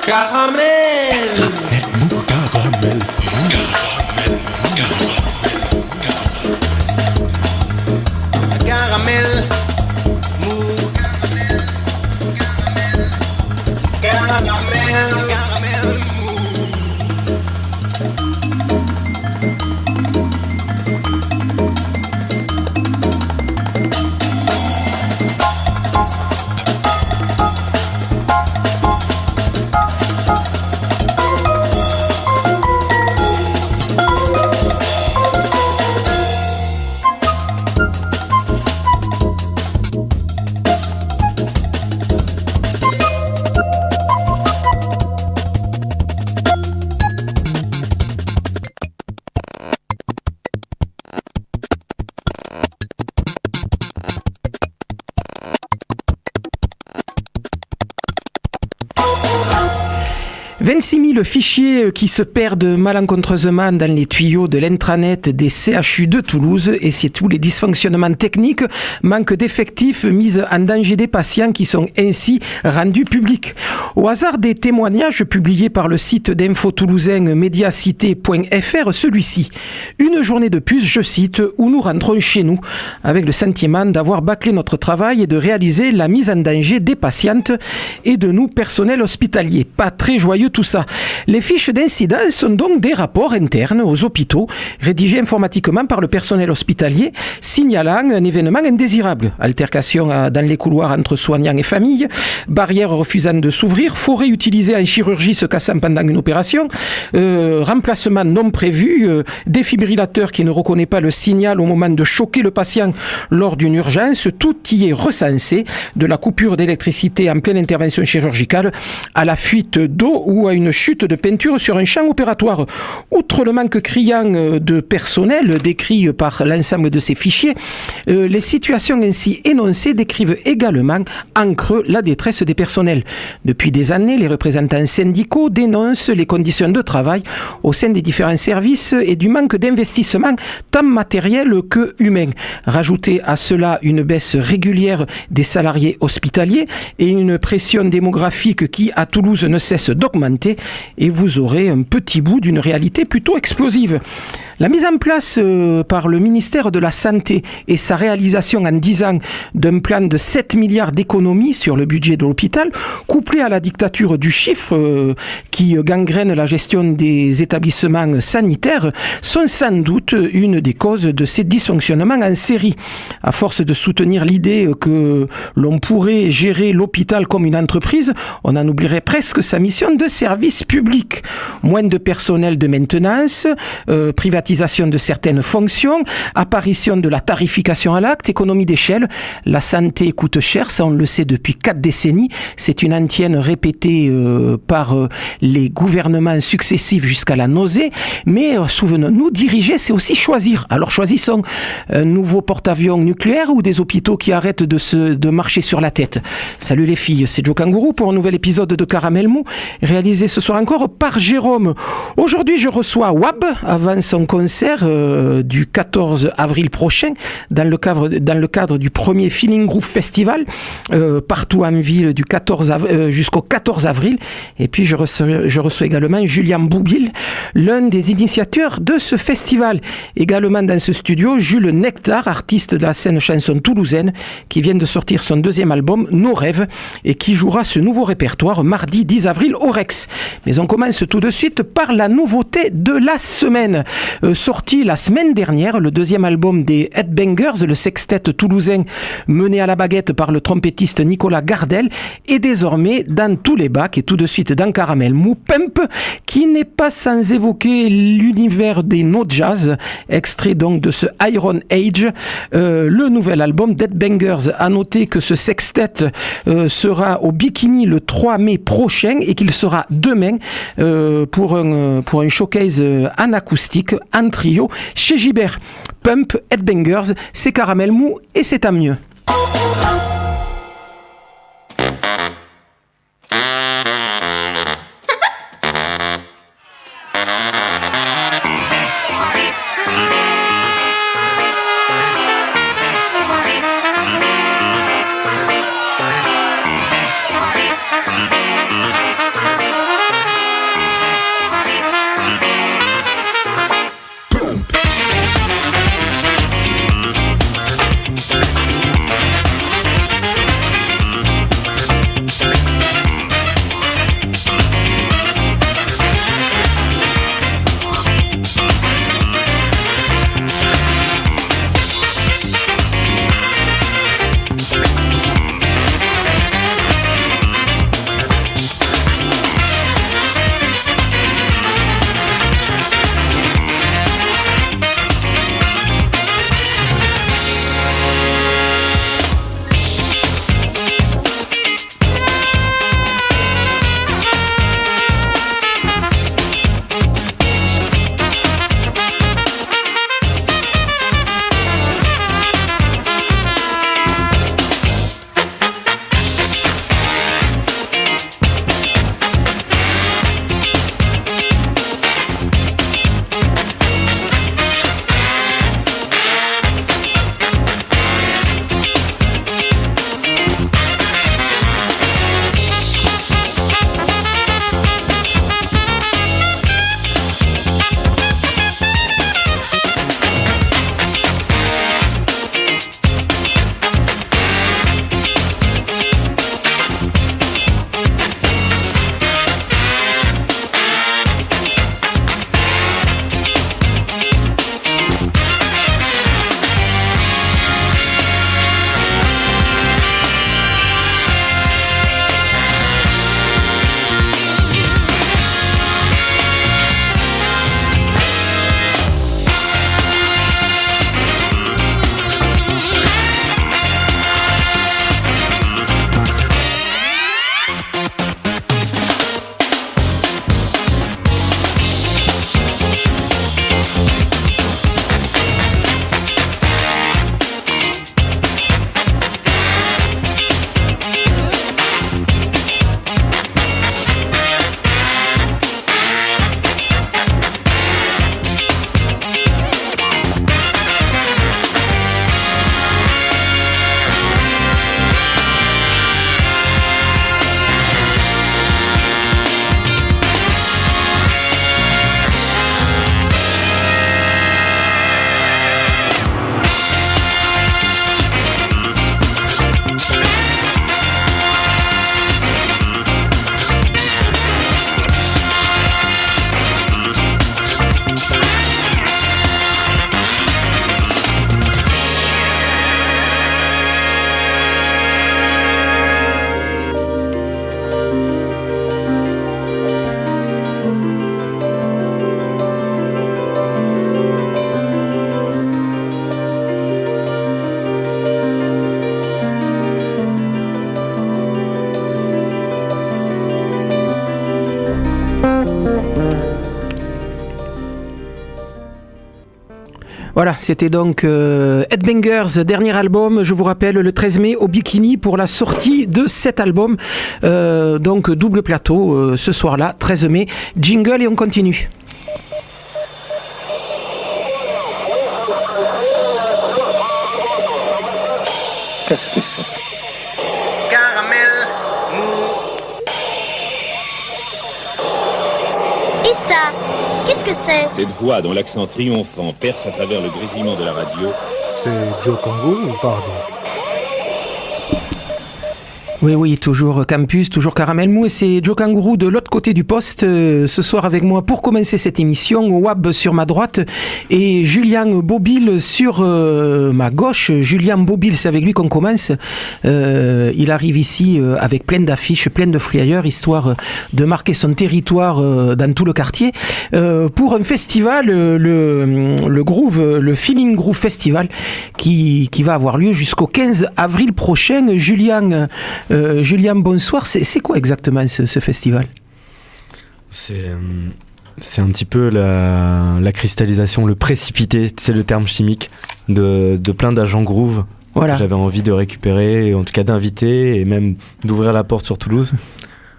Caramel. Caramel. Caramel. Caramel. Caramel. « 26 000 fichiers qui se perdent malencontreusement dans les tuyaux de l'intranet des CHU de Toulouse et c'est tous les dysfonctionnements techniques, manque d'effectifs, mise en danger des patients qui sont ainsi rendus publics. Au hasard des témoignages publiés par le site d'info toulousain mediacité.fr, celui-ci. Une journée de plus, je cite, où nous rentrons chez nous avec le sentiment d'avoir bâclé notre travail et de réaliser la mise en danger des patientes et de nous, personnel hospitalier. Pas très joyeux tout ça. Les fiches d'incidents sont donc des rapports internes aux hôpitaux, rédigés informatiquement par le personnel hospitalier, signalant un événement indésirable. Altercation dans les couloirs entre soignants et familles, barrières refusant de s'ouvrir, forêt utilisée en chirurgie se cassant pendant une opération, remplacement non prévu, défibrillateur qui ne reconnaît pas le signal au moment de choquer le patient lors d'une urgence, tout y est recensé, de la coupure d'électricité en pleine intervention chirurgicale à la fuite d'eau ou à une chute de peinture sur un champ opératoire. Outre le manque criant de personnel décrit par l'ensemble de ces fichiers, les situations ainsi énoncées décrivent également en creux la détresse des personnels. Depuis des années, les représentants syndicaux dénoncent les conditions de travail au sein des différents services et du manque d'investissement tant matériel que humain. Rajoutez à cela une baisse régulière des salariés hospitaliers et une pression démographique qui, à Toulouse, ne cesse d'augmenter et vous aurez un petit bout d'une réalité plutôt explosive. La mise en place par le ministère de la Santé et sa réalisation en 10 ans d'un plan de 7 milliards d'économies sur le budget de l'hôpital, couplé à la dictature du chiffre qui gangrène la gestion des établissements sanitaires, sont sans doute une des causes de ces dysfonctionnements en série. À force de soutenir l'idée que l'on pourrait gérer l'hôpital comme une entreprise, on en oublierait presque sa mission de service public. Moins de personnel de maintenance, privatisation de certaines fonctions, apparition de la tarification à l'acte, économie d'échelle. La santé coûte cher, ça on le sait depuis 4 décennies. C'est une antienne répétée par les gouvernements successifs jusqu'à la nausée. Mais souvenons-nous, diriger, c'est aussi choisir. Alors choisissons un nouveau porte-avions nucléaire ou des hôpitaux qui arrêtent de marcher sur la tête. Salut les filles, c'est Joe Kangourou pour un nouvel épisode de Caramel Mou, réalisé ce soir encore par Jérôme. Aujourd'hui, je reçois Wab avant son concert du 14 avril prochain dans le cadre du premier Feeling Groove Festival partout en ville du 14 jusqu'au 14 avril. Et puis je reçois également Julien Boubil, l'un des initiateurs de ce festival. Également dans ce studio, Jules Nectar, artiste de la scène chanson toulousaine, qui vient de sortir son deuxième album, Nos Rêves, et qui jouera ce nouveau répertoire mardi 10 avril au Rex. Mais on commence tout de suite par la nouveauté de la semaine. Sorti la semaine dernière, le deuxième album des Headbangers, le sextet toulousain mené à la baguette par le trompettiste Nicolas Gardel, est désormais dans tous les bacs et tout de suite dans Caramel Mou, Pump, qui n'est pas sans évoquer l'univers des no jazz, extrait donc de ce Iron Age, le nouvel album d'Headbangers. À noter que ce sextet sera au Bikini le 3 mai prochain et qu'il sera demain pour un showcase en acoustique, en trio, chez Gibert. Pump, Headbangers, c'est Caramel Mou et c'est tant mieux. Voilà, c'était donc Headbangers, dernier album, je vous rappelle, le 13 mai au Bikini pour la sortie de cet album. Donc double plateau ce soir-là, 13 mai. Jingle et on continue. Qu'est-ce que c'est? Caramel Et ça, qu'est-ce que c'est? Cette voix dont l'accent triomphant perce à travers le grésillement de la radio. C'est Joe Kangourou, pardon. Oui, toujours Campus, toujours Caramel Mou, et c'est Joe Kangourou de l'autre côté du poste, ce soir avec moi pour commencer cette émission, Wab sur ma droite et Julien Bobil sur ma gauche. Julien Bobil, c'est avec lui qu'on commence. Il arrive ici avec plein d'affiches, plein de flyers, histoire de marquer son territoire dans tout le quartier, pour un festival, le Groove, le Feeling Groove Festival, qui va avoir lieu jusqu'au 15 avril prochain. Julien, bonsoir. C'est quoi exactement ce festival ? C'est un petit peu la cristallisation, le précipité, c'est le terme chimique, de plein d'agents groove que j'avais envie de récupérer, et en tout cas d'inviter, et même d'ouvrir la porte sur Toulouse,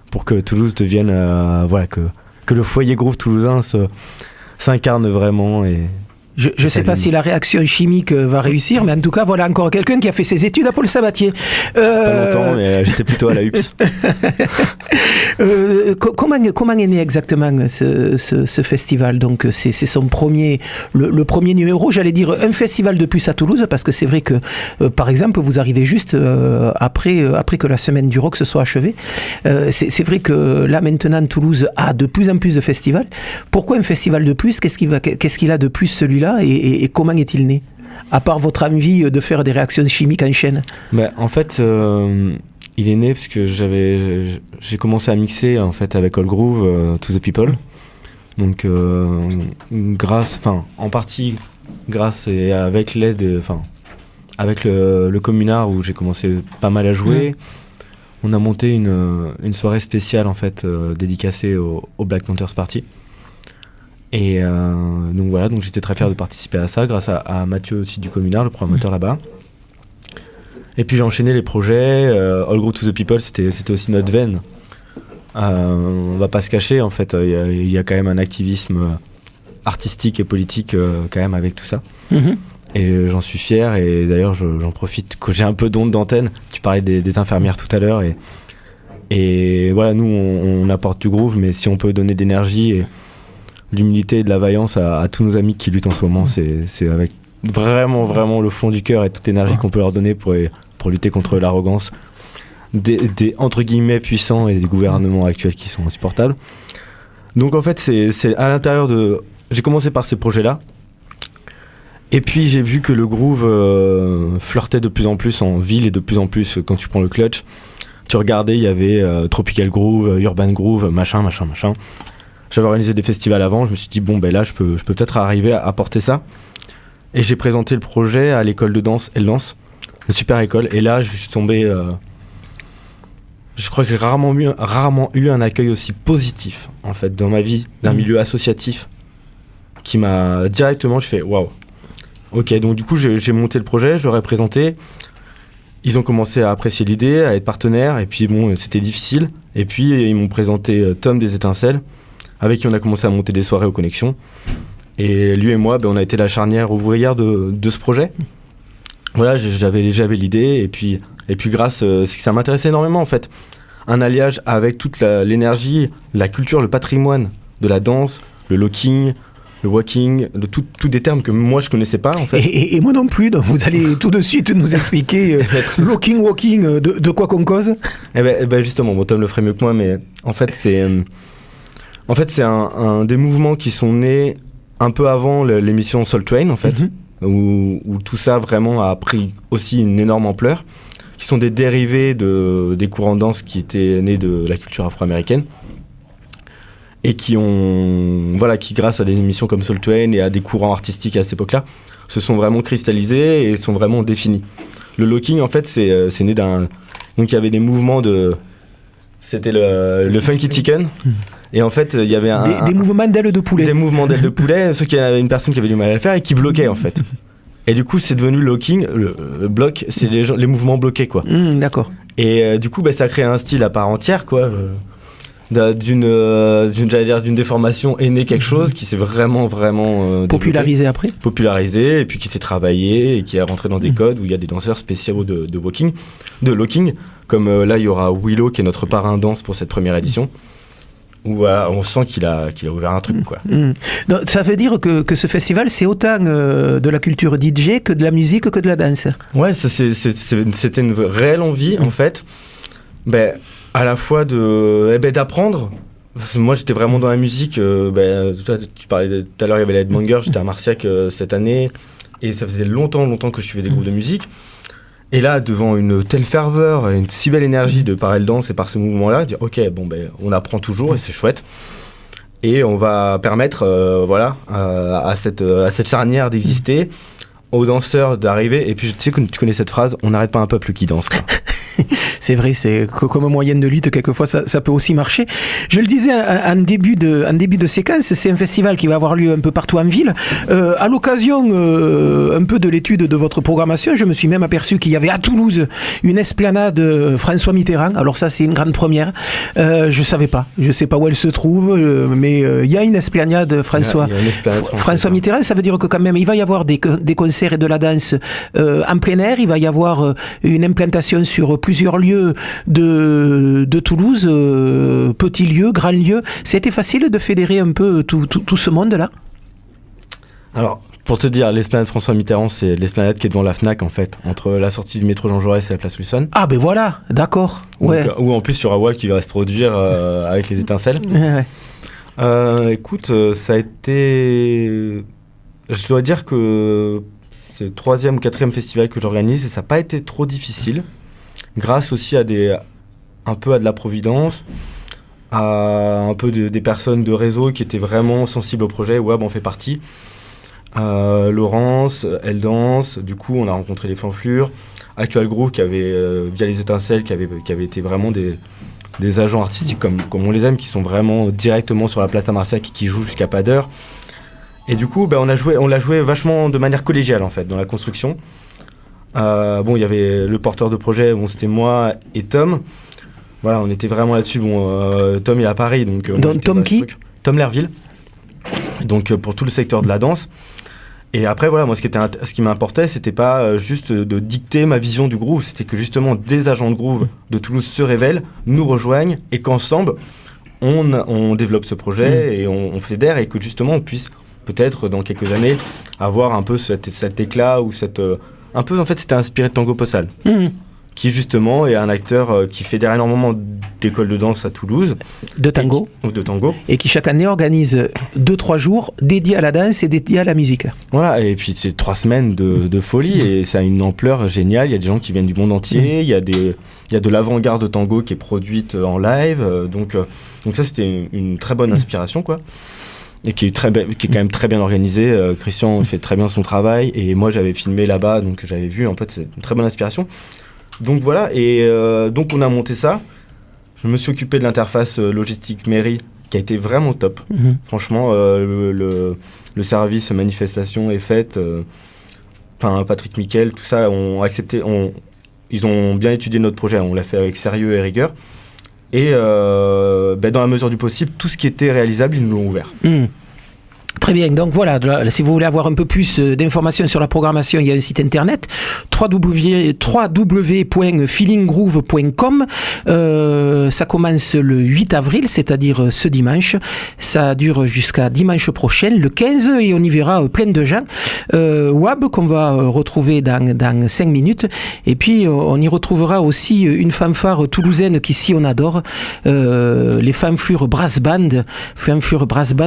pour que Toulouse devienne, que le foyer groove toulousain s'incarne vraiment. Et je ne sais pas si la réaction chimique va réussir, mais en tout cas, voilà encore quelqu'un qui a fait ses études à Paul Sabatier. Pas longtemps, mais j'étais plutôt à la UPS. Comment est né exactement ce festival ? Donc, c'est son premier, le premier numéro, j'allais dire un festival de plus à Toulouse, parce que c'est vrai que, par exemple, vous arrivez juste après que la semaine du rock se soit achevée. C'est vrai que là, maintenant, Toulouse a de plus en plus de festivals. Pourquoi un festival de plus ? Qu'est-ce qu'il a de plus, celui-là ? Et comment est-il né ? À part votre envie de faire des réactions chimiques en chaîne. En fait, il est né parce que j'ai commencé à mixer en fait avec All Groove, To The People. Donc en partie grâce et avec l'aide, avec le communard où j'ai commencé pas mal à jouer. On a monté une soirée spéciale en fait dédicacée au Black Panthers Party. Et donc j'étais très fier de participer à ça grâce à Mathieu aussi du communard, le promoteur là-bas. Et puis j'ai enchaîné les projets. All Groove To The People, c'était aussi notre veine. On va pas se cacher, en fait, il y a quand même un activisme artistique et politique quand même avec tout ça. Et j'en suis fier, et d'ailleurs j'en profite que j'ai un peu d'onde d'antenne. Tu parlais des infirmières tout à l'heure, et voilà, nous on apporte du groove, mais si on peut donner d'énergie et l'humilité et de la vaillance à tous nos amis qui luttent en ce moment, c'est avec vraiment le fond du cœur et toute énergie qu'on peut leur donner pour lutter contre l'arrogance des entre guillemets puissants et des gouvernements actuels qui sont insupportables. Donc en fait c'est à l'intérieur de... J'ai commencé par ces projets-là, et puis j'ai vu que le groove flirtait de plus en plus en ville, et de plus en plus quand tu prends le clutch, tu regardais, il y avait Tropical Groove, Urban Groove, machin. J'avais organisé des festivals avant, je me suis dit là je peux peut-être arriver à porter ça. Et j'ai présenté le projet à l'école de danse Eldance, une super école, et là je suis tombé... je crois que j'ai rarement eu un accueil aussi positif en fait dans ma vie, d'un milieu associatif, qui m'a directement, je fais waouh. Ok, donc du coup j'ai monté le projet, je leur ai présenté. Ils ont commencé à apprécier l'idée, à être partenaires, et puis c'était difficile. Et puis ils m'ont présenté Tom des Étincelles, avec qui on a commencé à monter des soirées aux Connexions. Et lui et moi, on a été la charnière ouvrière de ce projet. Voilà, j'avais l'idée, et puis grâce, ça m'intéressait énormément en fait. Un alliage avec toute l'énergie, la culture, le patrimoine de la danse, le locking, le walking, de tous des termes que moi je connaissais pas en fait. Et moi non plus, donc vous allez tout de suite nous expliquer locking, walking, de quoi qu'on cause. Justement, Tom le ferait mieux que moi, mais en fait c'est un des mouvements qui sont nés un peu avant l'émission Soul Train en fait, où tout ça vraiment a pris aussi une énorme ampleur, qui sont des dérivés des courants de danse qui étaient nés de la culture afro-américaine, et qui grâce à des émissions comme Soul Train et à des courants artistiques à cette époque-là, se sont vraiment cristallisés et sont vraiment définis. Le locking, en fait, c'est né d'un... Donc il y avait des mouvements c'était le Funky Chicken, Et en fait, il y avait des mouvements d'ailes de poulet. Des mouvements d'ailes de poulet, sauf qu'il y avait une personne qui avait du mal à le faire et qui bloquait en fait. Et du coup, c'est devenu locking, le bloc, c'est les mouvements bloqués quoi. D'accord. Et du coup, ça crée un style à part entière quoi. D'une déformation est né quelque chose qui s'est vraiment popularisé après. Popularisé et puis qui s'est travaillé et qui est rentré dans des codes où il y a des danseurs spéciaux de locking, comme là il y aura Willow qui est notre parrain danse pour cette première édition. Où on sent qu'il a ouvert un truc quoi. Donc, ça veut dire que ce festival c'est autant de la culture DJ que de la musique que de la danse. Ouais, c'était une réelle envie en fait. À la fois d'apprendre. Moi j'étais vraiment dans la musique. Tu parlais tout à l'heure, il y avait la Headbanger, j'étais à Marciac cette année et ça faisait longtemps que je suivais des groupes de musique. Et là, devant une telle ferveur et une si belle énergie de par elle danse et par ce mouvement-là, dire ok, on apprend toujours et c'est chouette. Et on va permettre à cette charnière d'exister, aux danseurs d'arriver. Et puis tu sais que tu connais cette phrase, on n'arrête pas un peuple qui danse quoi. C'est vrai, c'est comme moyenne de lutte, quelquefois ça peut aussi marcher. Je le disais en début de séquence, c'est un festival qui va avoir lieu un peu partout en ville. À l'occasion un peu de l'étude de votre programmation, je me suis même aperçu qu'il y avait à Toulouse une esplanade François Mitterrand. Alors ça, c'est une grande première. Je sais pas où elle se trouve, mais il y a une esplanade François Mitterrand. Ça veut dire que quand même, il va y avoir des concerts et de la danse en plein air. Il va y avoir une implantation sur plusieurs lieux de Toulouse, petits lieux, grands lieux. C'était facile de fédérer un peu tout ce monde-là? Alors, pour te dire, l'esplanade François Mitterrand, c'est l'esplanade qui est devant la Fnac, en fait, entre la sortie du métro Jean Jaurès et la place Wilson. Ah, voilà, d'accord. Ouais. Donc, où en plus, il y aura Wall qui va se produire avec les étincelles. Ouais. Écoute, ça a été... Je dois dire que c'est le 3e ou 4e festival que j'organise et ça n'a pas été trop difficile. Grâce aussi à un peu à de la providence, à un peu des personnes de réseau qui étaient vraiment sensibles au projet. Web en fait partie. Laurence, elle danse. Du coup, on a rencontré les Fanflures. Actual Group qui avait, via les étincelles, qui avait été vraiment des agents artistiques comme on les aime, qui sont vraiment directement sur la place à Marseille, qui jouent jusqu'à pas d'heure. Et du coup, on l'a joué vachement de manière collégiale en fait dans la construction. Il y avait le porteur de projet, c'était moi et Tom. Voilà, on était vraiment là-dessus. Tom est à Paris, donc Tom qui ? Tom Lerville. Donc pour tout le secteur de la danse. Et après voilà, moi ce qui m'importait, c'était pas juste de dicter ma vision du groove, c'était que justement des agents de groove de Toulouse se révèlent, nous rejoignent et qu'ensemble on développe ce projet et on fédère et que justement on puisse peut-être dans quelques années avoir un peu cet éclat ou cette un peu, en fait, c'était inspiré de Tango Possal, qui justement est un acteur qui fédère énormément d'écoles de danse à Toulouse. De tango. De tango. Et qui chaque année organise 2-3 jours dédiés à la danse et dédiés à la musique. Voilà, et puis c'est 3 semaines de folie et ça a une ampleur géniale. Il y a des gens qui viennent du monde entier, il y a de l'avant-garde de tango qui est produite en live. Donc ça, c'était une très bonne inspiration, quoi. Et qui est quand même très bien organisé. Christian fait très bien son travail et moi j'avais filmé là-bas, donc j'avais vu, en fait c'est une très bonne inspiration. Donc voilà, et donc on a monté ça. Je me suis occupé de l'interface logistique mairie qui a été vraiment top. Franchement, le service manifestation est fait. Patrick Miquel, tout ça, ont accepté, ils ont bien étudié notre projet, on l'a fait avec sérieux et rigueur. Et dans la mesure du possible, tout ce qui était réalisable, ils nous l'ont ouvert. Très bien, donc voilà, si vous voulez avoir un peu plus d'informations sur la programmation, il y a un site internet www.feelinggroove.com. Ça commence le 8 avril, c'est-à-dire ce dimanche. Ça dure jusqu'à dimanche prochain, le 15, et on y verra plein de gens. Wab, qu'on va retrouver dans 5 minutes. Et puis, on y retrouvera aussi une fanfare toulousaine qu'ici on adore, les Fanflures Brass Band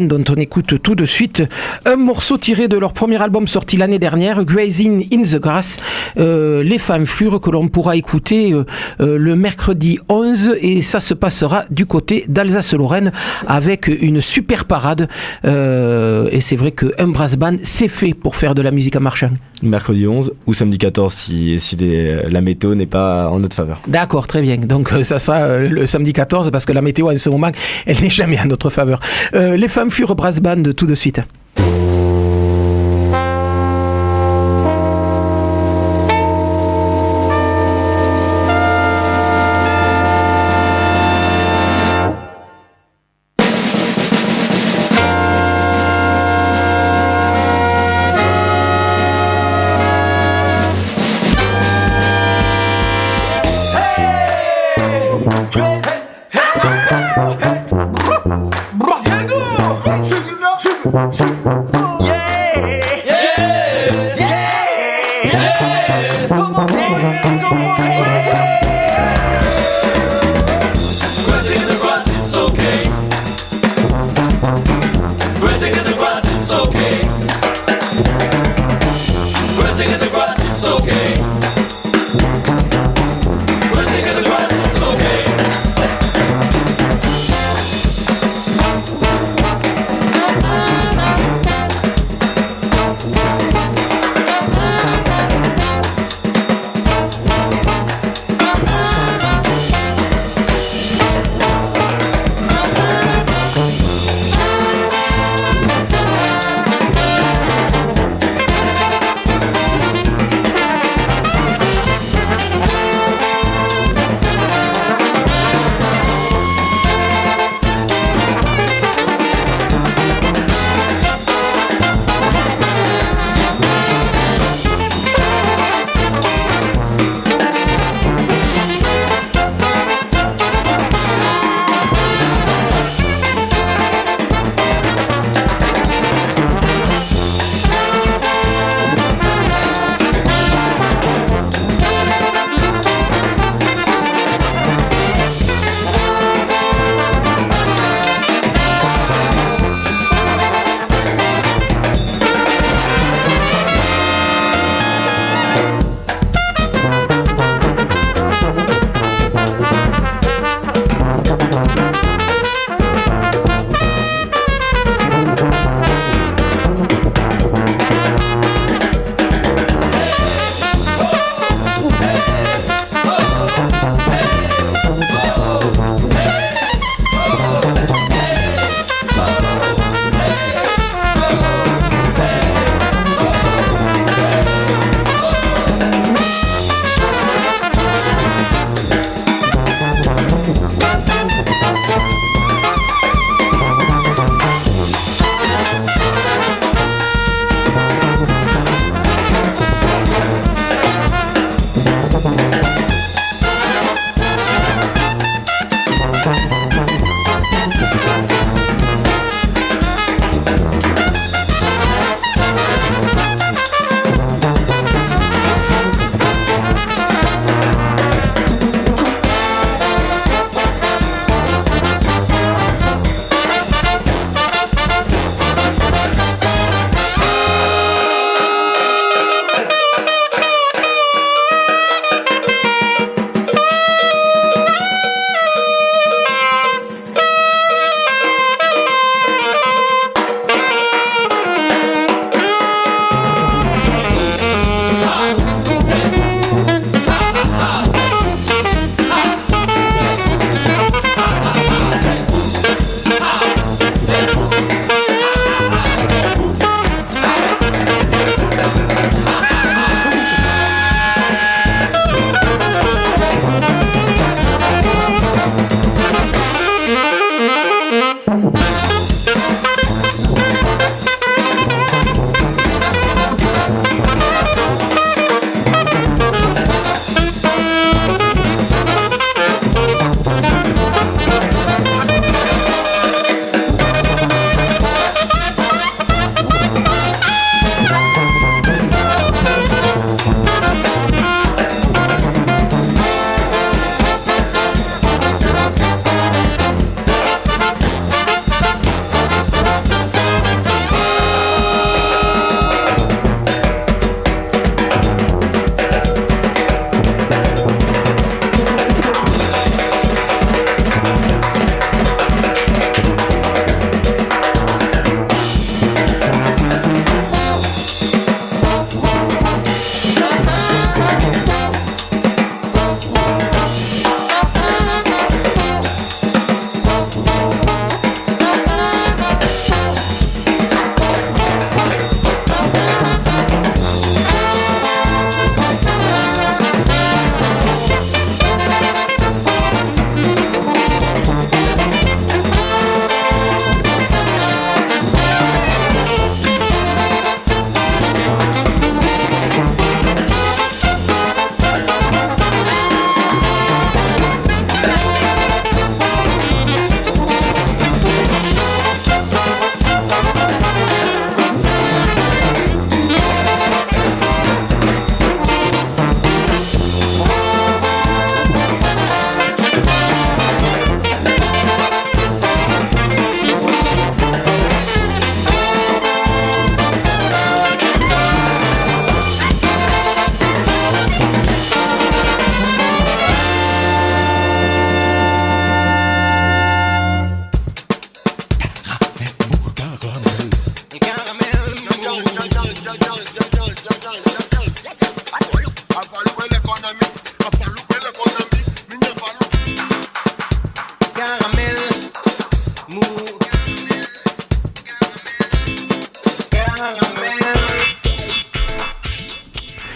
dont on écoute tout de suite suite un morceau tiré de leur premier album sorti l'année dernière, Grazing in the Grass, Les Femmes Fures, que l'on pourra écouter le mercredi 11, et ça se passera du côté d'Alsace-Lorraine avec une super parade, et c'est vrai qu'un brass band c'est fait pour faire de la musique à Marchand. Mercredi 11 ou samedi 14 si la météo n'est pas en notre faveur. D'accord, très bien. Donc ça sera le samedi 14 parce que la météo en ce moment, elle n'est jamais en notre faveur. Les Femmes Fures Brass Band tout de suite. Okay.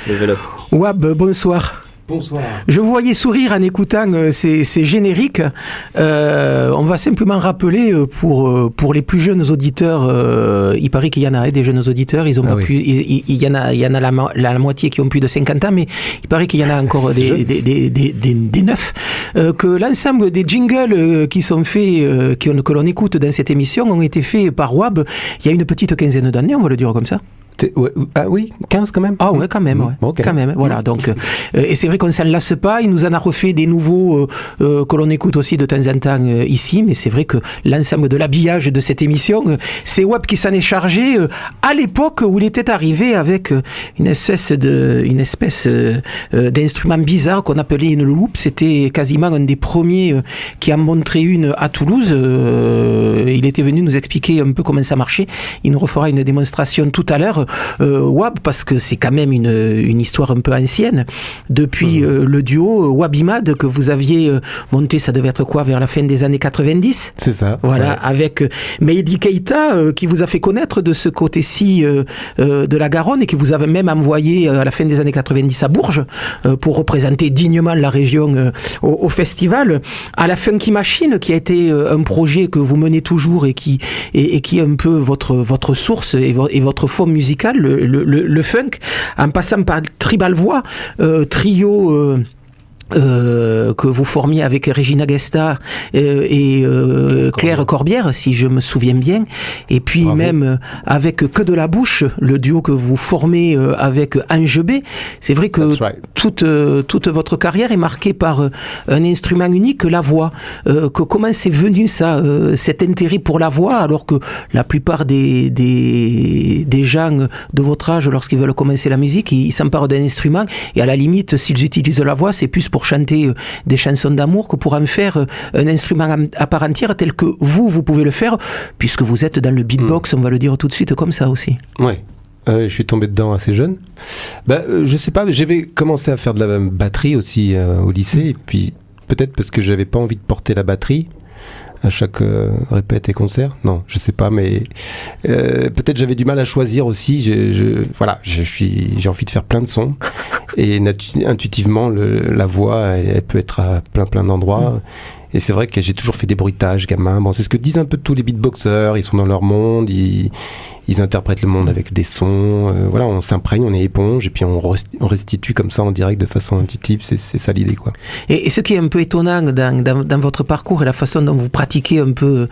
Level up. Wab, bonsoir. Bonsoir. Je vous voyais sourire en écoutant ces génériques. On va simplement rappeler pour les plus jeunes auditeurs, il paraît qu'il y en a des jeunes auditeurs, ils ont pas pu, il y en a la moitié qui ont plus de 50 ans, mais il paraît qu'il y en a encore des neufs. Que l'ensemble des jingles qui sont faits, que l'on écoute dans cette émission, ont été faits par Wab il y a une petite quinzaine d'années, on va le dire comme ça. Ah oui, 15 quand même. Ah ouais, quand même, ouais. Okay. Quand même. Voilà, donc et c'est vrai qu'on s'en lasse pas. Il nous en a refait des nouveaux que l'on écoute aussi de temps en temps ici, mais c'est vrai que l'ensemble de l'habillage de cette émission, c'est Wab qui s'en est chargé à l'époque où il était arrivé avec une espèce d'instrument bizarre qu'on appelait une loupe. C'était quasiment un des premiers qui en montrait une à Toulouse. Il était venu nous expliquer un peu comment ça marchait. Il nous refera une démonstration tout à l'heure. Wab, parce que c'est quand même une histoire un peu ancienne. Depuis le duo Wabimad que vous aviez monté, ça devait être quoi, vers la fin des années 90 ? C'est ça. Voilà, ouais. avec Mehdi Keïta qui vous a fait connaître de ce côté-ci de la Garonne et qui vous avait même envoyé à la fin des années 90 à Bourges pour représenter dignement la région au festival. À la Funky Machine, qui a été un projet que vous menez toujours et qui est un peu votre source et votre forme musicale, le funk, en passant par Tribal Voix, trio que vous formiez avec Regina Gesta et Claire Corbière, si je me souviens bien, et puis Bravo. même avec Que de la Bouche, le duo que vous formez avec Ange B. C'est vrai que toute votre carrière est marquée par un instrument unique, la voix. Comment c'est venu ça, cet intérêt pour la voix, alors que la plupart des gens de votre âge, lorsqu'ils veulent commencer la musique, ils s'emparent d'un instrument, et à la limite, s'ils utilisent la voix, c'est plus pour chanter des chansons d'amour que pour en faire un instrument à part entière tel que vous pouvez le faire, puisque vous êtes dans le beatbox, on va le dire tout de suite comme ça aussi. Ouais. Je suis tombé dedans assez jeune. Je sais pas, j'avais commencé à faire de la batterie aussi au lycée, et puis peut-être parce que j'avais pas envie de porter la batterie à chaque répète et concert. Non, je sais pas, mais peut-être j'avais du mal à choisir aussi. J'ai envie de faire plein de sons, et intuitivement la voix elle peut être à plein d'endroits. Et c'est vrai que j'ai toujours fait des bruitages gamin. Bon, c'est ce que disent un peu tous les beatboxers. Ils sont dans leur monde, ils interprètent le monde avec des sons. Voilà, on s'imprègne, on est éponge, et puis on restitue comme ça en direct de façon intuitive. C'est ça l'idée, quoi. Et ce qui est un peu étonnant dans votre parcours et la façon dont vous pratiquez un peu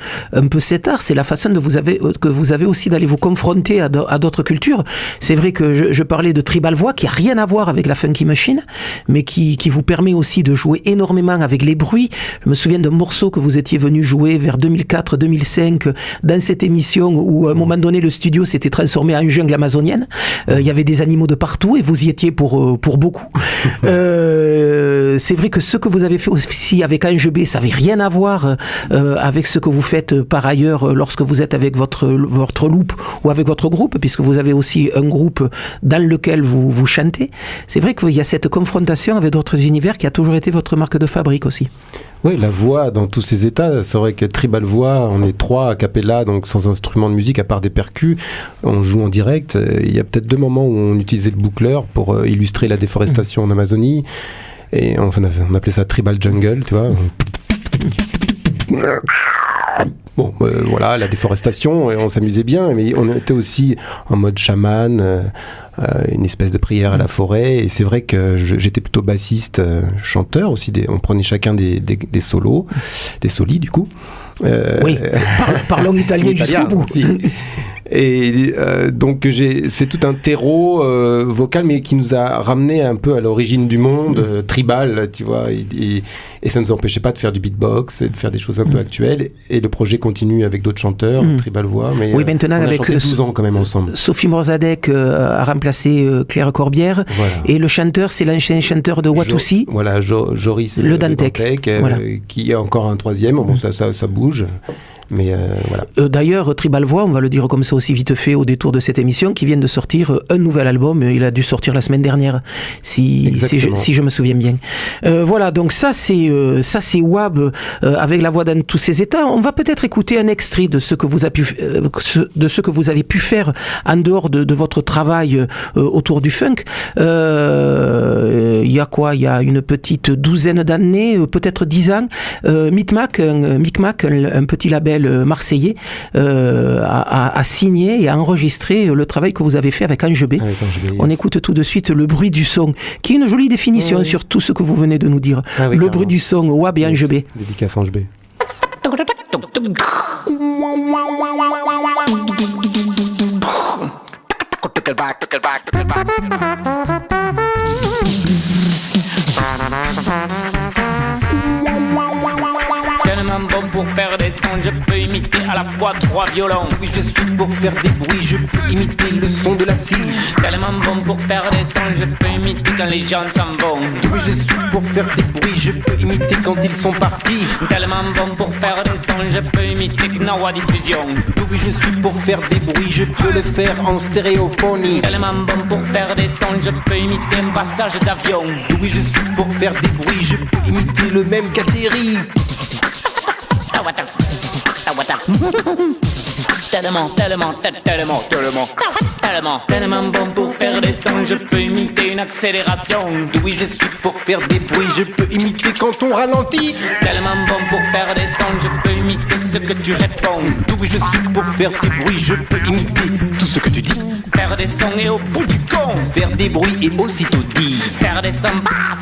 cet art, c'est la façon que vous avez aussi d'aller vous confronter à d'autres cultures. C'est vrai que je parlais de Tribal Voix, qui a rien à voir avec la Funky Machine, mais qui vous permet aussi de jouer énormément avec les bruits. Je me souviens d'un morceau que vous étiez venu jouer vers 2004-2005 dans cette émission où à un moment donné le studio s'était transformé en jungle amazonienne. Il y avait des animaux de partout et vous y étiez pour beaucoup. C'est vrai que ce que vous avez fait aussi avec Ange B, ça n'avait rien à voir avec ce que vous faites par ailleurs lorsque vous êtes avec votre loupe ou avec votre groupe, puisque vous avez aussi un groupe dans lequel vous chantez. C'est vrai qu'il y a cette confrontation avec d'autres univers qui a toujours été votre marque de fabrique aussi. Oui, la voix dans tous ses états. C'est vrai que Tribal Voix, on est 3 a cappella, donc sans instrument de musique à part des percus. On joue en direct. Il y a peut-être 2 moments où on utilisait le boucleur pour illustrer la déforestation en Amazonie. Et on appelait ça Tribal Jungle, tu vois. Bon, voilà, la déforestation, et on s'amusait bien, mais on était aussi en mode chaman, une espèce de prière à la forêt, et c'est vrai que j'étais plutôt bassiste, chanteur aussi, on prenait chacun des solos, des solis du coup. Oui, parlons italien jusqu'au bout. Et donc c'est tout un terreau vocal, mais qui nous a ramené un peu à l'origine du monde, tribal, tu vois, et ça ne nous empêchait pas de faire du beatbox et de faire des choses un peu actuelles, et le projet continue avec d'autres chanteurs, Tribal Voix, mais oui, maintenant on a avec chanté 12 ans quand même ensemble. Sophie Morzadek a remplacé Claire Corbière, voilà. Et le chanteur, c'est l'ancien chanteur de Watoussi. Voilà, Joris Le Dantec, voilà. Qui est encore un 3e, bon, ça bouge. Mais voilà. D'ailleurs, Tribal Voix, on va le dire comme ça aussi vite fait au détour de cette émission, qui vient de sortir un nouvel album. Il a dû sortir la semaine dernière, si je me souviens bien. Voilà, donc ça c'est WAB avec la voix dans tous ses états. On va peut-être écouter un extrait de ce que vous avez pu faire en dehors de votre travail autour du funk. Il y a quoi ? Il y a une petite douzaine d'années, peut-être 10 ans, Micmac, un petit label marseillais, a signé et a enregistré le travail que vous avez fait avec Ange B. On écoute tout de suite Le bruit du son, qui est une jolie définition sur tout ce que vous venez de nous dire. Le bruit du son, WAB et Ange B. Dédicace Ange B. Tellement bon pour faire des sons, je peux imiter à la fois 3 violons. Oui, je suis pour faire des bruits, je peux imiter le son de la scie. Tellement bon pour faire des sons, je peux imiter quand les gens s'en vont. Oui, je suis pour faire des bruits, je peux imiter quand ils sont partis. Tellement bon pour faire des sons, je peux imiter Gnawa Diffusion. Oui, je suis pour faire des bruits, je peux le faire en stéréophonie. Tellement bon pour faire des sons, je peux imiter un passage d'avion. Oui, je suis pour faire des bruits, je peux imiter le même qu'atterri. Tellement bon pour faire des sons, je peux imiter une accélération. Oui, je suis pour faire des bruits, je peux imiter quand on ralentit. Tellement bon pour faire des sons, je peux imiter ce que tu réponds. Oui, je suis pour faire des bruits, je peux imiter tout ce que tu dis. Faire des sons et au bout du con. Faire des bruits et aussitôt dire. Faire des sons,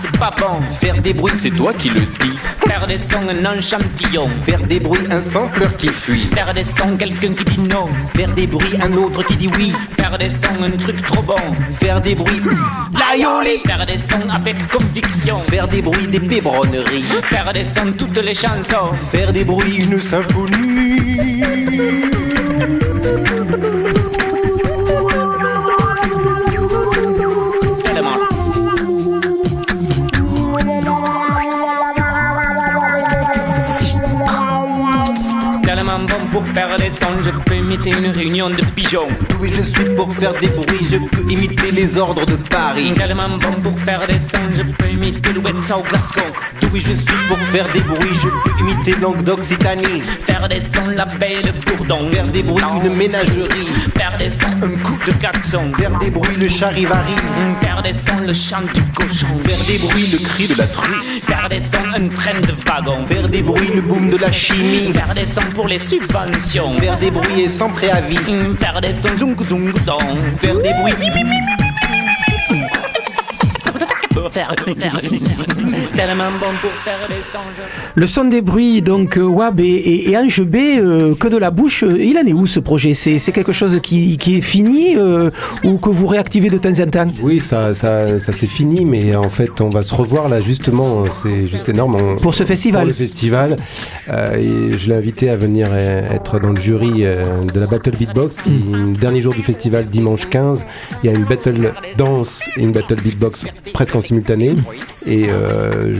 c'est pas bon. Faire des bruits, c'est toi qui le dis. Faire des sons, un enchantillon. Faire des bruits, un sampleur qui fuit. Faire des sons, quelqu'un qui dit non. Faire des bruits, un autre qui dit oui. Faire des sons, un truc trop bon. Faire des bruits, l'aïoli. Faire des sons avec conviction. Faire des bruits, des pébronneries. Faire des sons, toutes les chansons. Faire des bruits, une symphonie. Tellement bon pour faire des sons, je peux imiter une réunion de pigeons. Oui, je suis pour faire des bruits, je peux imiter les ordres de Paris. Tellement bon pour faire des sons, je peux imiter l'Ouest au Glasgow. Oui, je suis pour faire des bruits, je peux imiter Languedoc-Occitanie. Faire des sons, l'abeille et le bourdon. Faire des bruits, une ménagerie. Faire des sons, un coup de klaxon. Faire des bruits, le charivari. Faire des sons, le chant du cochon. Faire des bruits, le cri de la truie. Faire des sons, un train de wagon. Faire des bruits, le boom de la chimie. Faire des sons pour les subventions. Faire des bruits et sans préavis. Faire des sons, zung zung zong. Faire des bruits. Tellement bon pour faire des sons. Le son des bruits, donc WAB et Ange B, que de la bouche. Il en est où ce projet ? C'est quelque chose qui est fini ou que vous réactivez de temps en temps ? Oui, ça c'est fini, mais en fait on va se revoir là justement, c'est juste énorme. Pour ce festival ? Pour le festival, et je l'ai invité à venir être dans le jury de la Battle Beatbox, qui le dernier jour du festival, dimanche 15, il y a une battle dance et une battle beatbox presque en simultané, et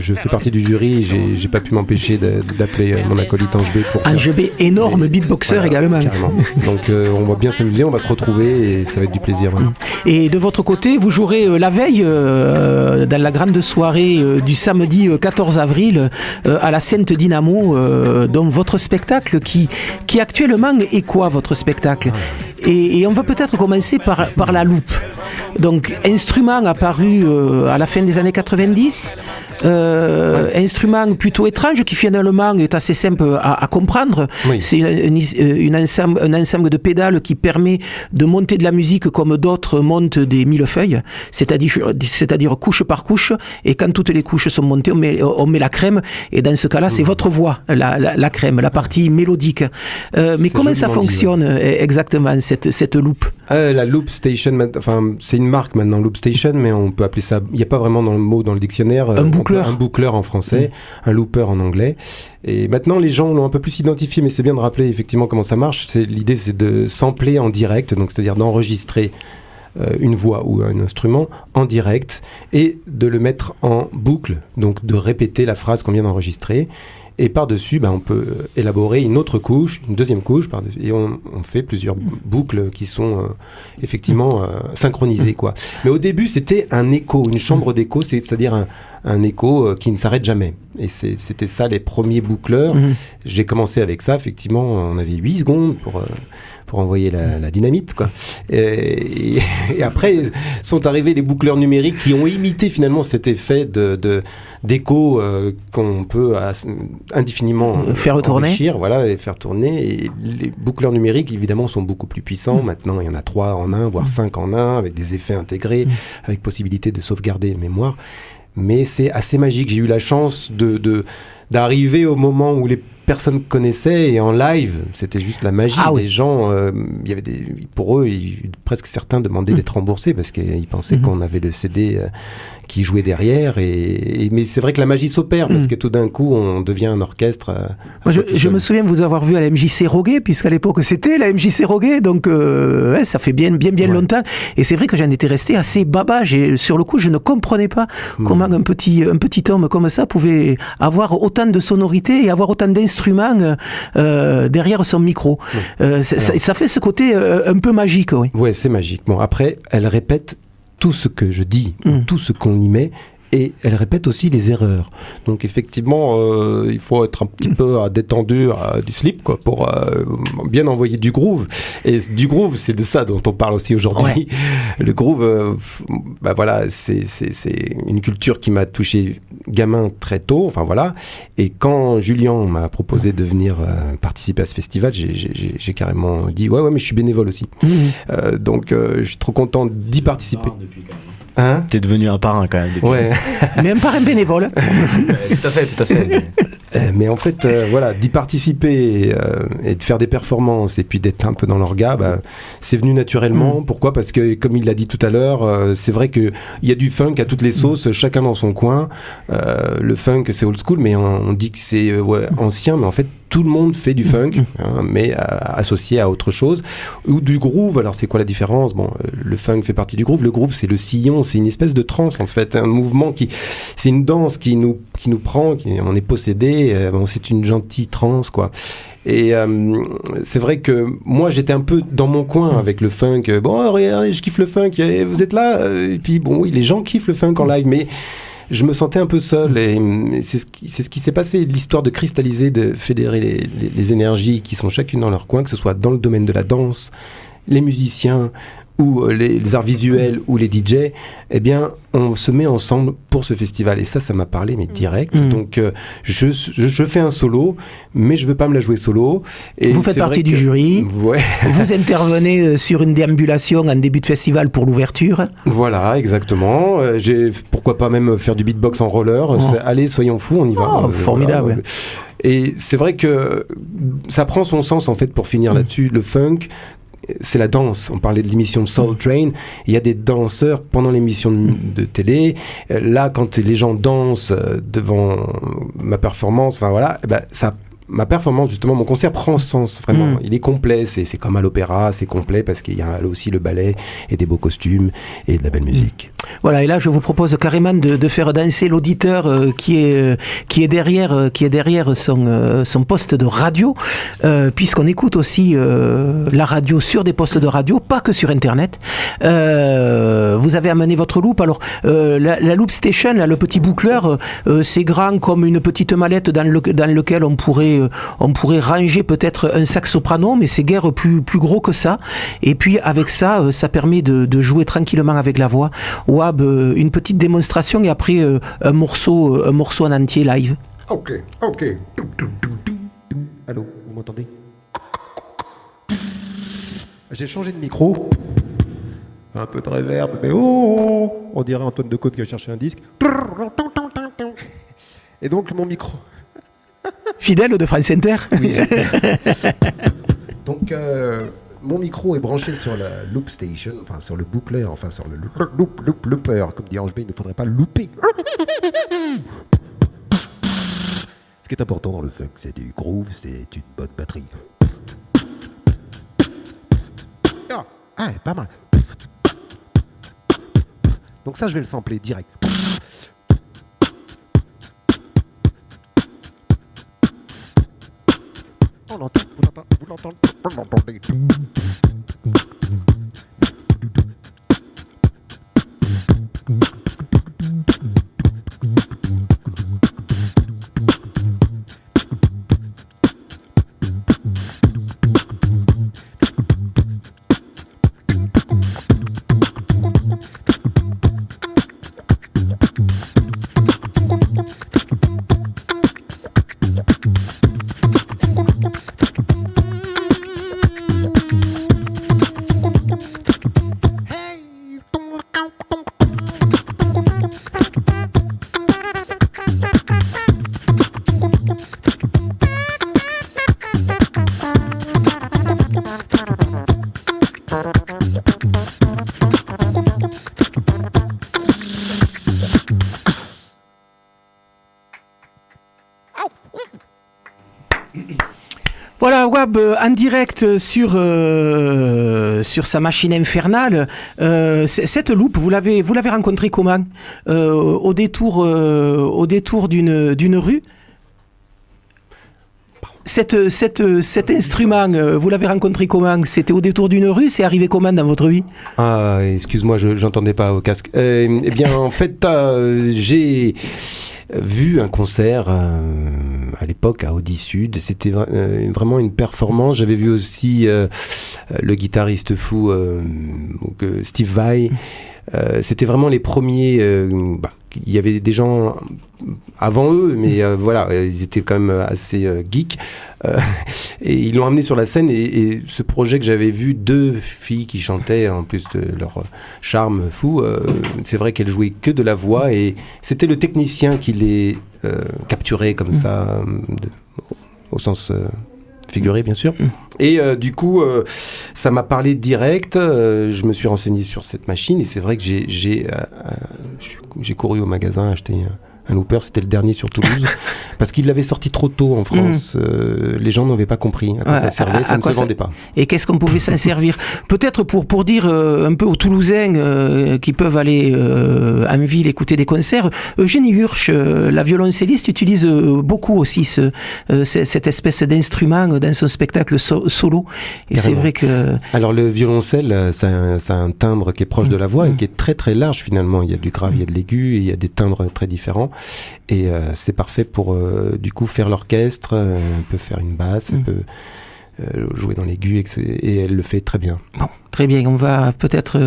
je fais partie du jury, j'ai pas pu m'empêcher d'appeler mon acolyte Ange B pour Ange B, énorme beatboxer voilà, également. Carrément. Donc on va bien s'amuser, on va se retrouver et ça va être du plaisir. Voilà. Et de votre côté, vous jouerez la veille dans la grande soirée du samedi 14 avril à la Sainte Dynamo, donc votre spectacle qui actuellement est quoi votre spectacle ? Et on va peut-être commencer par la loupe. Donc, instrument apparu à la fin des années 90, instrument plutôt étrange qui finalement est assez simple à comprendre. Oui. C'est un ensemble de pédales qui permet de monter de la musique comme d'autres montent des millefeuilles, c'est-à-dire couche par couche, et quand toutes les couches sont montées, on met la crème, et dans ce cas-là, c'est votre voix, la crème, la partie mélodique. Mais comment ça fonctionne exactement, cette loupe ? La Loop Station, enfin, c'est une marque maintenant, Loop Station, mais on peut appeler ça, il n'y a pas vraiment dans le mot dans le dictionnaire. Un boucleur. Un boucleur en français, un looper en anglais. Et maintenant, les gens l'ont un peu plus identifié, mais c'est bien de rappeler effectivement comment ça marche. L'idée, c'est de sampler en direct, donc c'est-à-dire d'enregistrer une voix ou un instrument en direct et de le mettre en boucle, donc de répéter la phrase qu'on vient d'enregistrer. Et par-dessus, on peut élaborer une autre couche, une deuxième couche par-dessus, et on fait plusieurs boucles qui sont effectivement synchronisées, quoi. Mais au début, c'était un écho, une chambre d'écho, c'est-à-dire un écho qui ne s'arrête jamais. Et c'était ça les premiers boucleurs. J'ai commencé avec ça, effectivement, on avait 8 secondes pour envoyer la dynamite, quoi. Et après sont arrivés les boucleurs numériques qui ont imité finalement cet effet d'écho qu'on peut indéfiniment faire tourner, voilà, et faire tourner. Et les boucleurs numériques évidemment sont beaucoup plus puissants. Maintenant il y en a 3 en 1, voire 5 en 1, avec des effets intégrés, avec possibilité de sauvegarder une mémoire. Mais c'est assez magique. J'ai eu la chance d'arriver au moment où les personnes connaissaient, et en live, c'était juste la magie. Les gens, il y avait pour eux, presque certains demandaient d'être remboursés parce qu'ils pensaient qu'on avait le CD qui jouait derrière. Mais c'est vrai que la magie s'opère parce que tout d'un coup, on devient un orchestre. Je me souviens de vous avoir vu à la MJC Roguet, puisqu'à l'époque c'était la MJC Roguet, donc ça fait bien longtemps. Et c'est vrai que j'en étais resté assez baba. Sur le coup, je ne comprenais pas comment un petit homme comme ça pouvait avoir autant de sonorités et avoir autant d'instruments derrière son micro. Ça fait ce côté un peu magique. Ouais, c'est magique. Bon, après, elle répète tout ce que je dis, tout ce qu'on y met, et elle répète aussi les erreurs. Donc effectivement, il faut être un petit peu détendu du slip, quoi, pour bien envoyer du groove. Et du groove, c'est de ça dont on parle aussi aujourd'hui. Le groove, voilà, c'est une culture qui m'a touché gamin très tôt. Enfin voilà. Et quand Julien m'a proposé de venir participer à ce festival, j'ai carrément dit ouais, mais je suis bénévole aussi. Donc je suis trop content d'y participer. Hein ? T'es devenu un parrain quand même. Ouais. Mais un parrain bénévole. Tout à fait. Mais en fait, voilà, d'y participer et de faire des performances et puis d'être un peu dans l'orga, c'est venu naturellement. Pourquoi ? Parce que, comme il l'a dit tout à l'heure, c'est vrai qu'il y a du funk à toutes les sauces, chacun dans son coin. Le funk, c'est old school, mais on dit que c'est ancien, mais en fait, tout le monde fait du funk, mais associé à autre chose. Ou du groove, alors c'est quoi la différence ? Bon, le funk fait partie du groove. Le groove, c'est le sillon, c'est une espèce de transe, en fait. Un mouvement c'est une danse qui nous prend, on est possédé. C'est une gentille transe, quoi. Et c'est vrai que moi, j'étais un peu dans mon coin avec le funk. Bon, regardez, je kiffe le funk, vous êtes là ? Et puis, bon, oui, les gens kiffent le funk en live, mais je me sentais un peu seul, et c'est ce qui s'est passé, l'histoire de cristalliser, de fédérer les énergies qui sont chacune dans leur coin, que ce soit dans le domaine de la danse, les musiciens, ou les arts visuels, ou les DJ, eh bien, on se met ensemble pour ce festival. Et ça m'a parlé, mais direct. Donc, je fais un solo, mais je veux pas me la jouer solo. Et vous faites partie du jury. Ouais. Vous intervenez sur une déambulation en début de festival pour l'ouverture. Voilà, exactement. Pourquoi pas même faire du beatbox en roller. Allez, soyons fous, on y va. Formidable. Voilà. Et c'est vrai que ça prend son sens, en fait, pour finir là-dessus. Le funk, c'est la danse. On parlait de l'émission Soul Train. Il y a des danseurs pendant l'émission de télé. Là, quand les gens dansent devant ma performance, enfin voilà, ma performance, justement, mon concert prend sens, vraiment. Il est complet, c'est comme à l'opéra, c'est complet parce qu'il y a aussi le ballet et des beaux costumes et de la belle musique. Voilà, et là, je vous propose carrément de faire danser l'auditeur qui est derrière son poste de radio, puisqu'on écoute aussi la radio sur des postes de radio, pas que sur Internet. Vous avez amené votre loop. Alors, la Loop Station, là, le petit boucleur, c'est grand comme une petite mallette dans lequel on pourrait ranger peut-être un sax soprano, mais c'est guère plus gros que ça. Et puis avec ça, ça permet de jouer tranquillement avec la voix. Wab, une petite démonstration et après un morceau en entier live. Ok. Allô, vous m'entendez ? J'ai changé de micro. Un peu de reverb, mais on dirait Antoine Decaude qui va chercher un disque. Et donc mon micro. Fidèle de France Inter. Oui. Donc, mon micro est branché sur la Loop Station, enfin sur le boucleur, enfin sur le looper. Comme dit Ange B, il ne faudrait pas louper. Ce qui est important dans le funk, c'est du groove, c'est une bonne batterie. Pas mal. Donc ça, je vais le sampler direct. Voilà, Wab, en direct sur sa machine infernale. Cette loupe, vous l'avez rencontrée comment ? Au détour d'une rue ? Cet instrument, vous l'avez rencontré comment ? C'était au détour d'une rue ? C'est arrivé comment dans votre vie ? Ah, excuse-moi, j'entendais pas au casque. Eh bien, en fait, j'ai vu un concert à l'époque à Audi Sud. C'était vraiment une performance. J'avais vu aussi le guitariste fou Steve Vai. C'était vraiment les premiers. Il y avait des gens avant eux, mais voilà, ils étaient quand même assez geeks. Et ils l'ont amené sur la scène. Et ce projet que j'avais vu, 2 filles qui chantaient, en plus de leur charme fou, c'est vrai qu'elles jouaient que de la voix. Et c'était le technicien qui les capturait comme ça, au sens figuré, bien sûr. Et du coup, ça m'a parlé direct. Je me suis renseigné sur cette machine. Et c'est vrai que j'ai couru au magasin acheter un looper. C'était le dernier sur Toulouse. Parce qu'il l'avait sorti trop tôt en France. Les gens n'avaient pas compris à quoi ça servait. Ça ne se vendait pas. Et qu'est-ce qu'on pouvait s'en servir ? Peut-être pour dire un peu aux Toulousains qui peuvent aller en ville écouter des concerts, Eugénie Hurch, la violoncelliste, utilise beaucoup aussi cette espèce d'instrument dans son spectacle solo. Et carrément. C'est vrai que... Alors le violoncelle, ça a un timbre qui est proche de la voix et qui est très très large finalement. Il y a du grave, il y a de l'aigu, et il y a des timbres très différents. Et c'est parfait pour du coup faire l'orchestre. Elle peut faire une basse, elle peut jouer dans l'aigu et elle le fait très bien. Bon, très bien. On va peut-être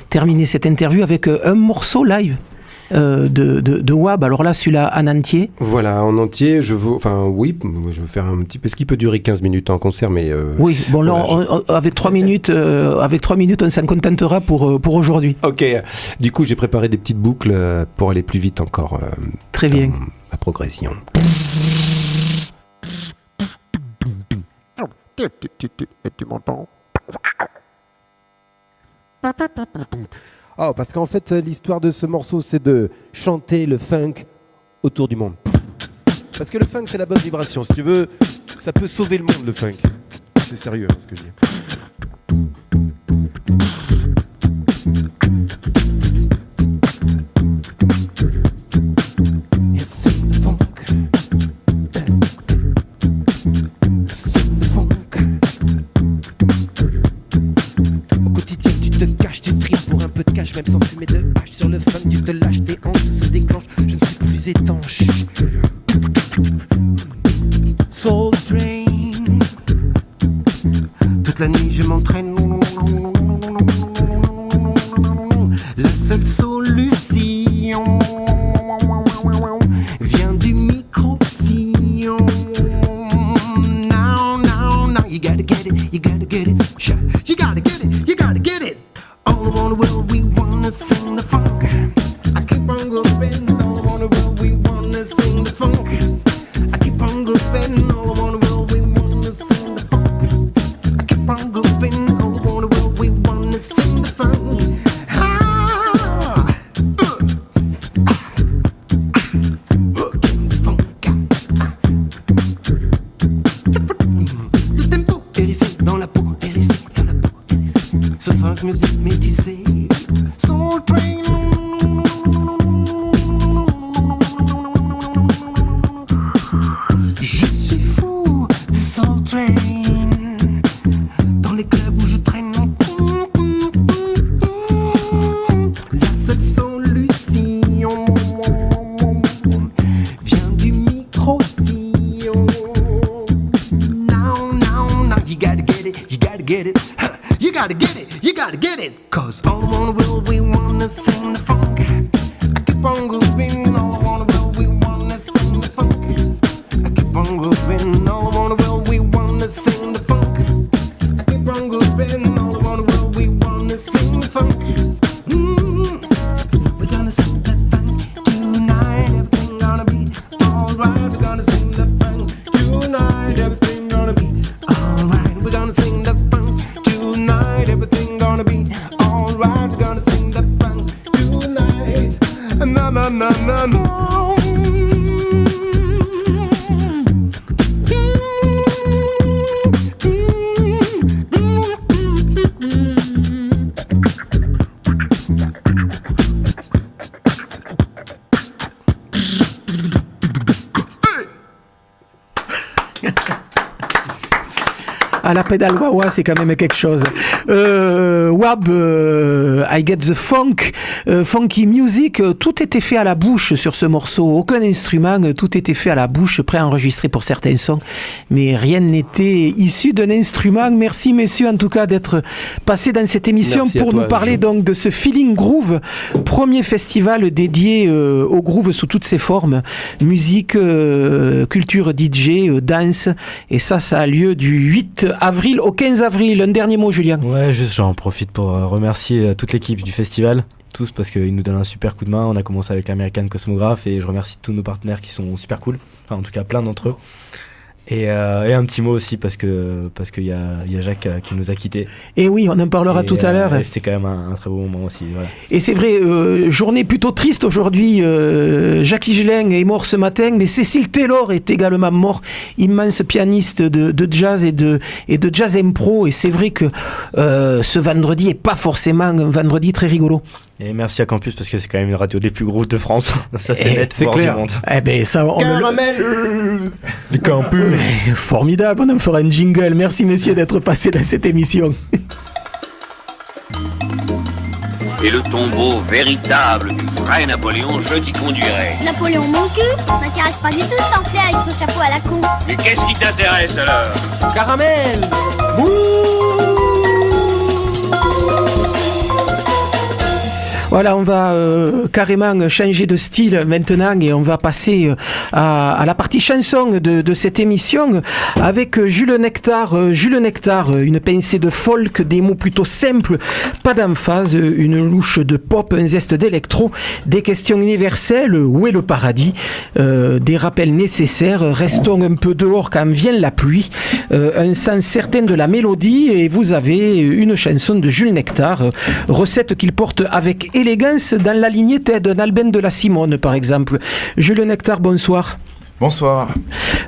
terminer cette interview avec un morceau live de Wab. Alors là, celui-là en entier. Voilà, en entier. Je veux faire un petit... Parce qu'il peut durer 15 minutes en concert, mais... oui, bon là, avec 3 minutes, on s'en contentera pour aujourd'hui. Ok. Du coup, j'ai préparé des petites boucles pour aller plus vite encore. Très bien. La progression. Tu m'entends ? Oh, parce qu'en fait, l'histoire de ce morceau, c'est de chanter le funk autour du monde. Parce que le funk, c'est la bonne vibration. Si tu veux, ça peut sauver le monde, le funk. C'est sérieux, ce que je dis. Même sans fumer de hache sur le funk, tu te lâches, tes hanches se déclenchent, je ne suis plus étanche. Soul Train, toute la nuit je m'entraîne. La seule solution vient du micro-sillon. Now, you gotta get it, you gotta get it. You gotta get it, you gotta get it. All around the world we wanna sing the funk. I keep on grooving. All around the world we wanna sing the funk. I keep on grooving. All around the world we wanna sing the funk. I keep on grooving. All around the world we wanna sing the funk. Le tempo hérissé dans la peau, hérissé dans la peau, hérissé. Ce funk musique métissée. Soul Train. Je suis fou de Soul Train. gotta get it. You gotta get it, you gotta get it. Cause all I wanna will, we wanna sing the funk. I keep on grooving, all I wanna will, we wanna sing the funk. I keep on grooving, all I wanna will, we wanna sing the funk. I keep on grooving, all I wanna will, we wanna sing the funk. We're gonna sing that funk tonight, everything gonna be alright. We're gonna sing the funk tonight, everything gonna be alright. We're gonna sing the funk tonight, everything gonna be alright. We're gonna sing the funk tonight. Na na na na na. À la pédale wah-wah, c'est quand même quelque chose. Wab, I Get the Funk, Funky Music, tout était fait à la bouche sur ce morceau. Aucun instrument, tout était fait à la bouche, préenregistré pour certains sons. Mais rien n'était issu d'un instrument. Merci messieurs en tout cas d'être passés dans cette émission. Merci pour nous parler donc de ce Feeling Groove, premier festival dédié au groove sous toutes ses formes. Musique, culture DJ, danse. Et ça a lieu du 8 avril au 15 avril. Un dernier mot, Julien. Ouais, juste j'en profite pour remercier toute l'équipe du festival, tous, parce qu'ils nous donnent un super coup de main. On a commencé avec l'American Cosmograph et je remercie tous nos partenaires qui sont super cool, enfin en tout cas plein d'entre eux. Et un petit mot aussi parce que y a Jacques qui nous a quittés. Et oui, on en parlera tout à l'heure. C'était quand même un très beau moment aussi. Voilà. Et c'est vrai, journée plutôt triste aujourd'hui. Jacques Higelin est mort ce matin, mais Cécile Taylor est également mort, immense pianiste de jazz et de jazz impro. Et c'est vrai que ce vendredi est pas forcément un vendredi très rigolo. Et merci à Campus parce que c'est quand même une radio des plus grosses de France. Ça c'est net, c'est clair. Du monde. Eh ben ça, on Caramel Le Campus. Formidable, on en fera un jingle. Merci messieurs d'être passés dans cette émission. Et le tombeau véritable du vrai Napoléon, je t'y conduirai. Napoléon mon cul m'intéresse pas du tout ce pamphlet avec son chapeau à la con. Et qu'est-ce qui t'intéresse alors? Caramel. Voilà, on va carrément changer de style maintenant et on va passer à la partie chanson de cette émission avec Jules Nectar. Jules Nectar, une pincée de folk, des mots plutôt simples, pas d'emphase, une louche de pop, un zeste d'électro, des questions universelles, où est le paradis, des rappels nécessaires, restons un peu dehors quand vient la pluie, un sens certain de la mélodie et vous avez une chanson de Jules Nectar, recette qu'il porte avec élégance dans la lignée d'un Albin de la Simone par exemple. Jules Nectar, bonsoir. Bonsoir.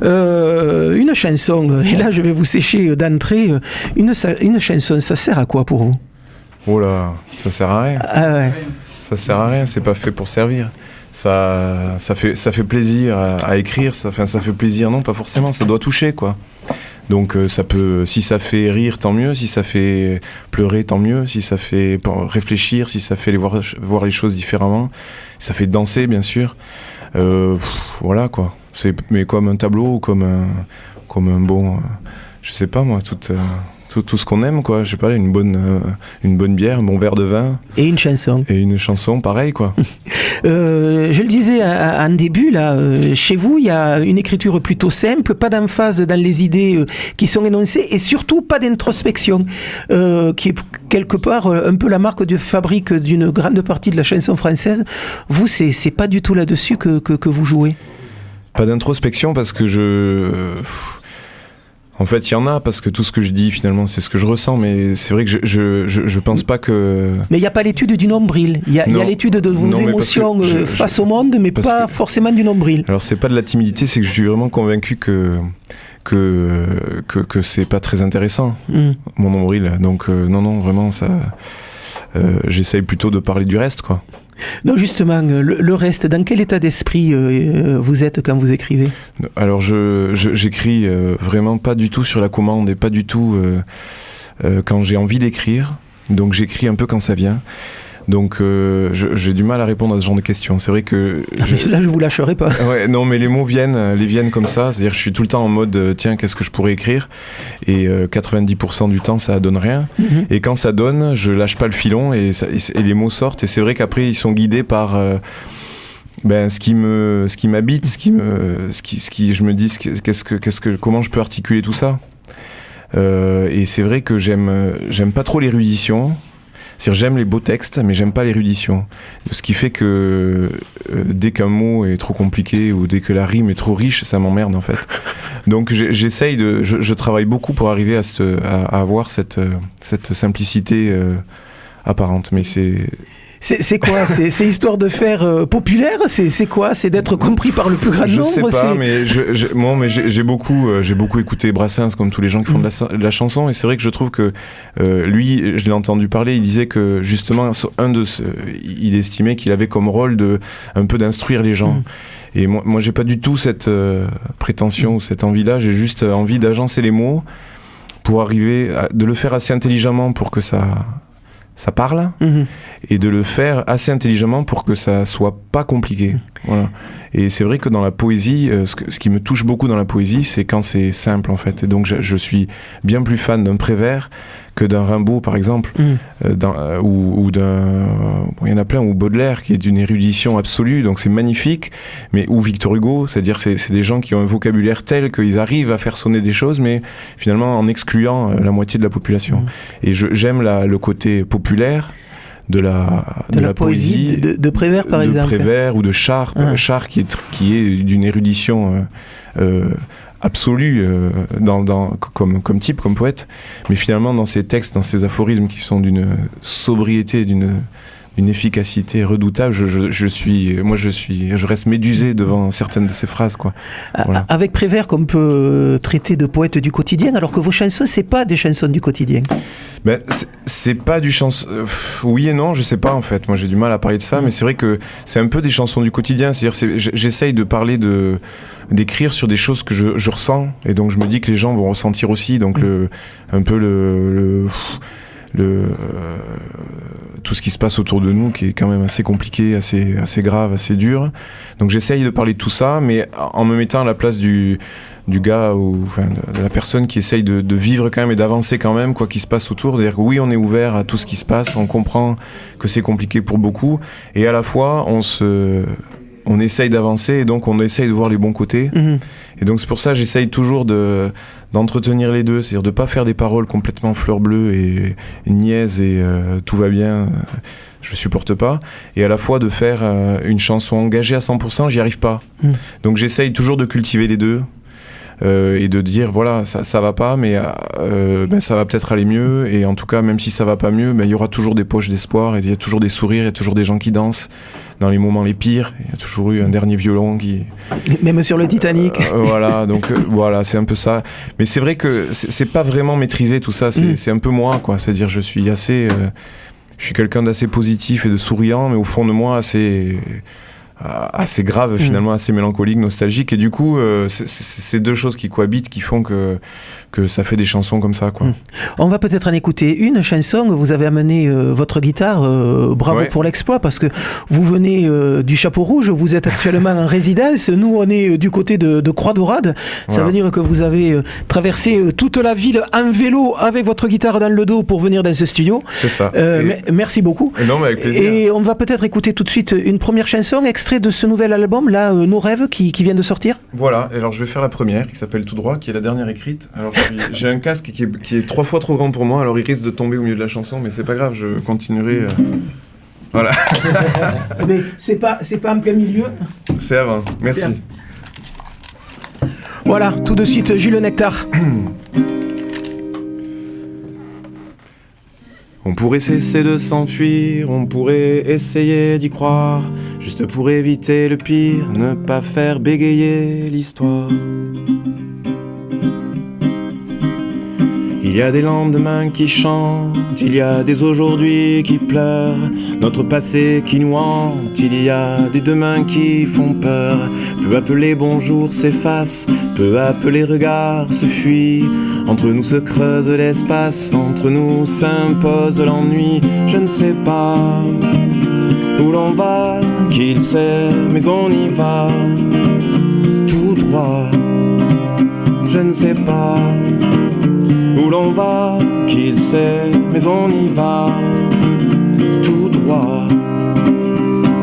Une chanson, et là je vais vous sécher d'entrée, une chanson, ça sert à quoi pour vous? Oh là, ça sert à rien. Ah ouais. Ça sert à rien, c'est pas fait pour servir. Ça fait plaisir à écrire, ça fait plaisir, non pas forcément, ça doit toucher quoi. Donc ça peut, si ça fait rire, tant mieux, si ça fait pleurer, tant mieux, si ça fait réfléchir, si ça fait voir les choses différemment, ça fait danser bien sûr. Voilà quoi. Mais comme un tableau ou comme un bon, je sais pas moi, tout ce qu'on aime quoi, je sais pas, une bonne bière, un bon verre de vin et une chanson pareil quoi. Je le disais en début là, chez vous il y a une écriture plutôt simple, pas d'emphase dans les idées qui sont énoncées et surtout pas d'introspection, qui est quelque part un peu la marque de fabrique d'une grande partie de la chanson française. Vous c'est pas du tout là-dessus que vous jouez. Pas d'introspection parce que en fait, il y en a, parce que tout ce que je dis, finalement, c'est ce que je ressens, mais c'est vrai que je pense pas que... Mais il n'y a pas l'étude du nombril. Il y a l'étude de vos émotions face au monde, mais pas forcément du nombril. Alors, c'est pas de la timidité, c'est que je suis vraiment convaincu que c'est pas très intéressant, mon nombril. Donc, non, vraiment, ça... j'essaye plutôt de parler du reste, quoi. Non, justement, le reste, dans quel état d'esprit vous êtes quand vous écrivez? Alors, j'écris vraiment pas du tout sur la commande et pas du tout quand j'ai envie d'écrire. Donc, j'écris un peu quand ça vient. Donc j'ai du mal à répondre à ce genre de questions. C'est vrai que... Là, je vous lâcherai pas. Ouais, non, mais les mots viennent comme ça. C'est-à-dire que je suis tout le temps en mode, tiens, qu'est-ce que je pourrais écrire ? Et 90% du temps, ça donne rien. Et quand ça donne, je lâche pas le filon et les mots sortent. Et c'est vrai qu'après, ils sont guidés par... ce qui m'habite, je me dis comment je peux articuler tout ça. Et c'est vrai que j'aime pas trop l'érudition. C'est-à-dire j'aime les beaux textes, mais j'aime pas l'érudition. Ce qui fait que dès qu'un mot est trop compliqué ou dès que la rime est trop riche, ça m'emmerde en fait. Donc j'essaye je travaille beaucoup pour arriver à avoir cette simplicité apparente, mais c'est quoi ? C'est histoire de faire populaire ? C'est quoi ? C'est d'être compris par le plus grand nombre ? Je sais pas, mais j'ai beaucoup écouté Brassens comme tous les gens qui font de la chanson, et c'est vrai que je trouve que lui, je l'ai entendu parler, il disait que justement il estimait qu'il avait comme rôle un peu d'instruire les gens. Et moi j'ai pas du tout cette prétention ou cette envie-là, j'ai juste envie d'agencer les mots pour arriver de le faire assez intelligemment pour que ça parle, et de le faire assez intelligemment pour que ça soit pas compliqué. Voilà. Et c'est vrai que dans la poésie, ce qui me touche beaucoup dans la poésie, c'est quand c'est simple en fait. Et donc je suis bien plus fan d'un Prévert que d'un Rimbaud par exemple, ou d'un... il y en a plein, ou Baudelaire qui est d'une érudition absolue, donc c'est magnifique, ou Victor Hugo, c'est-à-dire c'est des gens qui ont un vocabulaire tel qu'ils arrivent à faire sonner des choses, mais finalement en excluant la moitié de la population. Et j'aime le côté populaire de la poésie de Prévert par exemple. De Prévert ou de Char, Char qui est d'une érudition absolue comme type, comme poète, mais finalement dans ses textes, dans ses aphorismes qui sont d'une sobriété, d'une efficacité redoutable, je reste médusé devant certaines de ces phrases, quoi. Voilà. Avec Prévert, qu'on peut traiter de poète du quotidien, alors que vos chansons, c'est pas des chansons du quotidien. C'est pas du chanson. Oui et non, je sais pas en fait. Moi j'ai du mal à parler de ça, mais c'est vrai que c'est un peu des chansons du quotidien. C'est-à-dire j'essaye de parler d'écrire sur des choses que je ressens, et donc je me dis que les gens vont ressentir aussi. Donc tout ce qui se passe autour de nous, qui est quand même assez compliqué, assez grave, assez dur. Donc j'essaye de parler de tout ça, mais en me mettant à la place du gars ou de la personne qui essaye de vivre quand même et d'avancer quand même, quoi qu'il se passe autour. C'est-à-dire que oui, on est ouvert à tout ce qui se passe, on comprend que c'est compliqué pour beaucoup, et à la fois on essaye d'avancer, et donc on essaye de voir les bons côtés. Et donc c'est pour ça que j'essaye toujours d'entretenir les deux, c'est-à-dire de pas faire des paroles complètement fleur bleue et niaises et tout va bien, je supporte pas, et à la fois de faire une chanson engagée à 100%, j'y arrive pas. Donc j'essaye toujours de cultiver les deux. Et de dire voilà, ça va pas, mais ça va peut-être aller mieux, et en tout cas même si ça va pas mieux, il y aura toujours des poches d'espoir, et il y a toujours des sourires, il y a toujours des gens qui dansent dans les moments les pires, il y a toujours eu un dernier violon qui... Même sur le Titanic. Voilà, donc voilà, c'est un peu ça, mais c'est vrai que c'est pas vraiment maîtrisé tout ça, c'est un peu moi, quoi. C'est-à-dire je suis quelqu'un d'assez positif et de souriant, mais au fond de moi assez grave, finalement assez mélancolique, nostalgique, et du coup c'est deux choses qui cohabitent, qui font que ça fait des chansons comme ça, quoi. On va peut-être en écouter une chanson. Vous avez amené votre guitare, bravo pour l'exploit, parce que vous venez du Chapeau Rouge, vous êtes actuellement en résidence, nous on est du côté de Croix-Daurade, ça veut dire que vous avez traversé toute la ville en vélo avec votre guitare dans le dos pour venir dans ce studio. C'est ça. Merci beaucoup. Non, mais avec plaisir. Et on va peut-être écouter tout de suite une première chanson, extrait de ce nouvel album, là, Nos Rêves, qui vient de sortir. Voilà, alors je vais faire la première, qui s'appelle Tout Droit, qui est la dernière écrite. Alors j'ai un casque qui est 3 fois trop grand pour moi, alors il risque de tomber au milieu de la chanson, mais c'est pas grave, je continuerai. Voilà. Mais c'est pas en plein milieu. C'est avant, merci. Voilà, tout de suite, Jules Nectar. On pourrait cesser de s'enfuir, on pourrait essayer d'y croire, juste pour éviter le pire, ne pas faire bégayer l'histoire. Il y a des lendemains qui chantent, il y a des aujourd'hui qui pleurent, notre passé qui nous hante, il y a des demain qui font peur. Peu à peu les bons jours s'effacent, peu à peu les regards se fuient. Entre nous se creuse l'espace, entre nous s'impose l'ennui. Je ne sais pas où l'on va, qui le sait, mais on y va tout droit. Je ne sais pas où l'on va, qui le sait, mais on y va tout droit.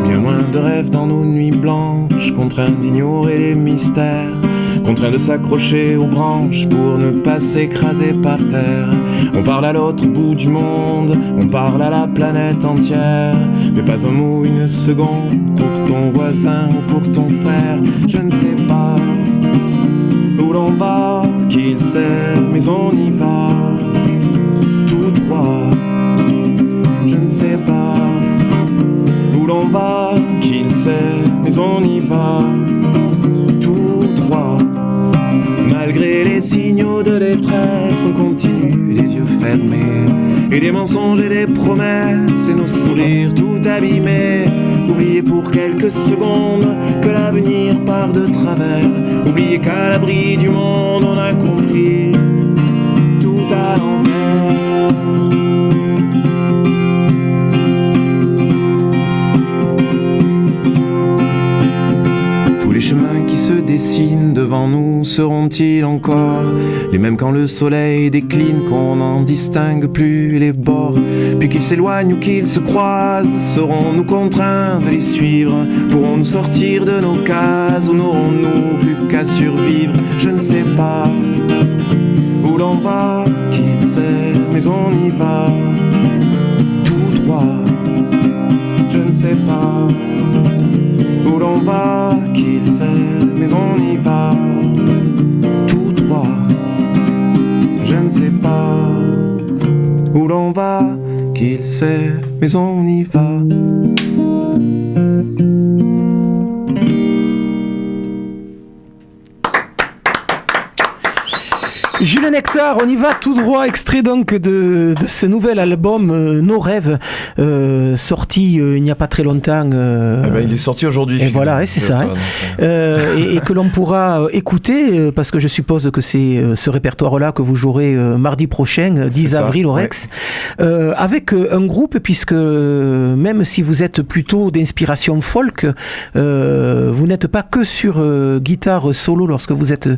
Bien loin de rêves dans nos nuits blanches, contraints d'ignorer les mystères, contraints de s'accrocher aux branches pour ne pas s'écraser par terre. On parle à l'autre bout du monde, on parle à la planète entière, mais pas un mot, une seconde pour ton voisin ou pour ton frère. Je ne sais pas où l'on va, qui le sait, mais on y va tout droit. Je ne sais pas où l'on va, qui le sait, mais on y va tout droit. Malgré les signaux de détresse, on continue les yeux fermés, et des mensonges et des promesses, et nos sourires tout abîmés. Oubliez pour quelques secondes que l'avenir part de travers. Oubliez qu'à l'abri du monde on a compris tout à l'envers. Tous les chemins qui se dessinent devant nous seront-ils encore les mêmes quand le soleil décline, qu'on n'en distingue plus les bords? Puis qu'ils s'éloignent ou qu'ils se croisent, serons-nous contraints de les suivre? Pourrons-nous sortir de nos cases ou n'aurons-nous plus qu'à survivre? Je ne sais pas où l'on va, qui le sait, mais on y va tout droit. Je ne sais pas où l'on va, qui le sait, mais on y va tout droit. Je ne sais pas où l'on va, qui le sait, mais on y va. Jules Nectar, on y va tout droit, extrait donc de ce nouvel album Nos Rêves, sorti il n'y a pas très longtemps. Il est sorti aujourd'hui. Et voilà, c'est ça. Et que l'on pourra écouter, parce que je suppose que c'est ce répertoire-là que vous jouerez mardi prochain, 10 avril au Rex, avec un groupe, puisque même si vous êtes plutôt d'inspiration folk, vous n'êtes pas que sur guitare solo lorsque vous êtes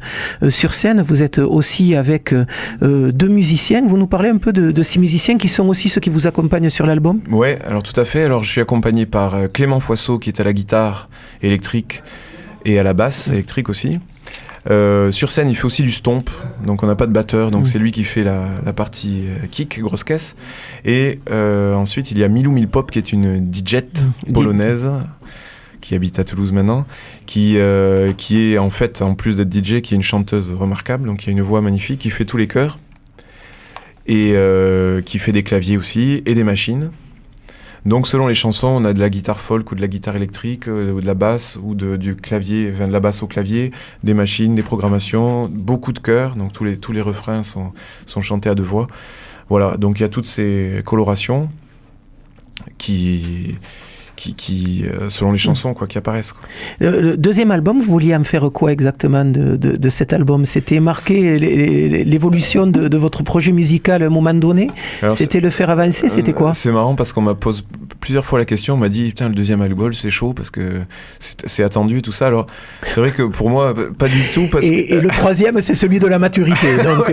sur scène, vous êtes aussi avec deux musiciens. Vous nous parlez un peu de ces musiciens qui sont aussi ceux qui vous accompagnent sur l'album? Ouais, alors tout à fait. Alors je suis accompagné par Clément Foisseau qui est à la guitare électrique et à la basse électrique aussi. Sur scène, il fait aussi du stomp, donc on n'a pas de batteur, donc c'est lui qui fait la partie kick, grosse caisse. Et ensuite, il y a Milou Milpop qui est une DJette polonaise qui habite à Toulouse maintenant, qui est en fait, en plus d'être DJ, qui est une chanteuse remarquable, donc qui a une voix magnifique, qui fait tous les chœurs, et qui fait des claviers aussi, et des machines. Donc selon les chansons, on a de la guitare folk ou de la guitare électrique, ou de la basse, ou du clavier, enfin de la basse au clavier, des machines, des programmations, beaucoup de chœurs, donc tous les refrains sont chantés à deux voix. Voilà, donc il y a toutes ces colorations qui selon les chansons qui apparaissent. Le deuxième album, vous vouliez en faire quoi exactement de cet album? C'était marquer l'évolution de votre projet musical à un moment donné? Alors, c'était le faire avancer? C'était quoi? C'est marrant parce qu'on m'a posé plusieurs fois la question, on m'a dit putain, le deuxième album c'est chaud parce que c'est attendu tout ça. Alors c'est vrai que pour moi pas du tout parce et le troisième c'est celui de la maturité, donc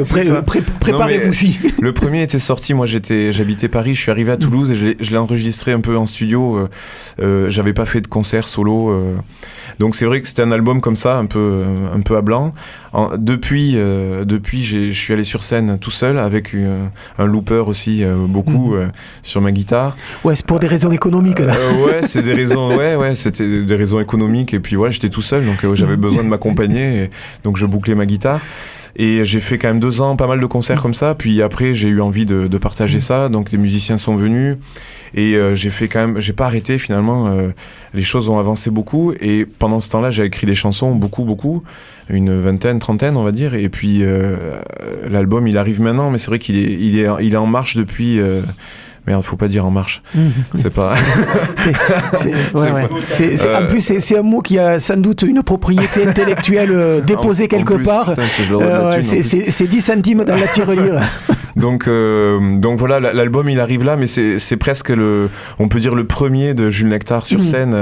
préparez-vous aussi. Le premier était sorti, moi j'habitais Paris, je suis arrivé à Toulouse et je l'ai enregistré un peu en studio. J'avais pas fait de concert solo, donc c'est vrai que c'était un album comme ça, un peu à blanc. Depuis je suis allé sur scène tout seul avec un looper aussi beaucoup sur ma guitare. Ouais, c'est pour des raisons économiques là. Ouais, c'est des raisons, c'était des raisons économiques et puis j'étais tout seul donc j'avais besoin de m'accompagner et donc je bouclais ma guitare. Et j'ai fait quand même 2 ans, pas mal de concerts comme ça. Puis après, j'ai eu envie de partager ça. Donc des musiciens sont venus. Et j'ai pas arrêté finalement. Les choses ont avancé beaucoup. Et pendant ce temps-là, j'ai écrit des chansons, beaucoup. Une vingtaine, trentaine, on va dire. Et puis l'album, il arrive maintenant. Mais c'est vrai qu'il est en marche depuis... Merde, faut pas dire en marche. C'est pas. En plus, c'est un mot qui a sans doute une propriété intellectuelle déposée quelque part. Putain, c'est 10 centimes dans la tirelire. Donc voilà, l'album il arrive là, mais c'est presque on peut dire le premier de Jules Nectar sur scène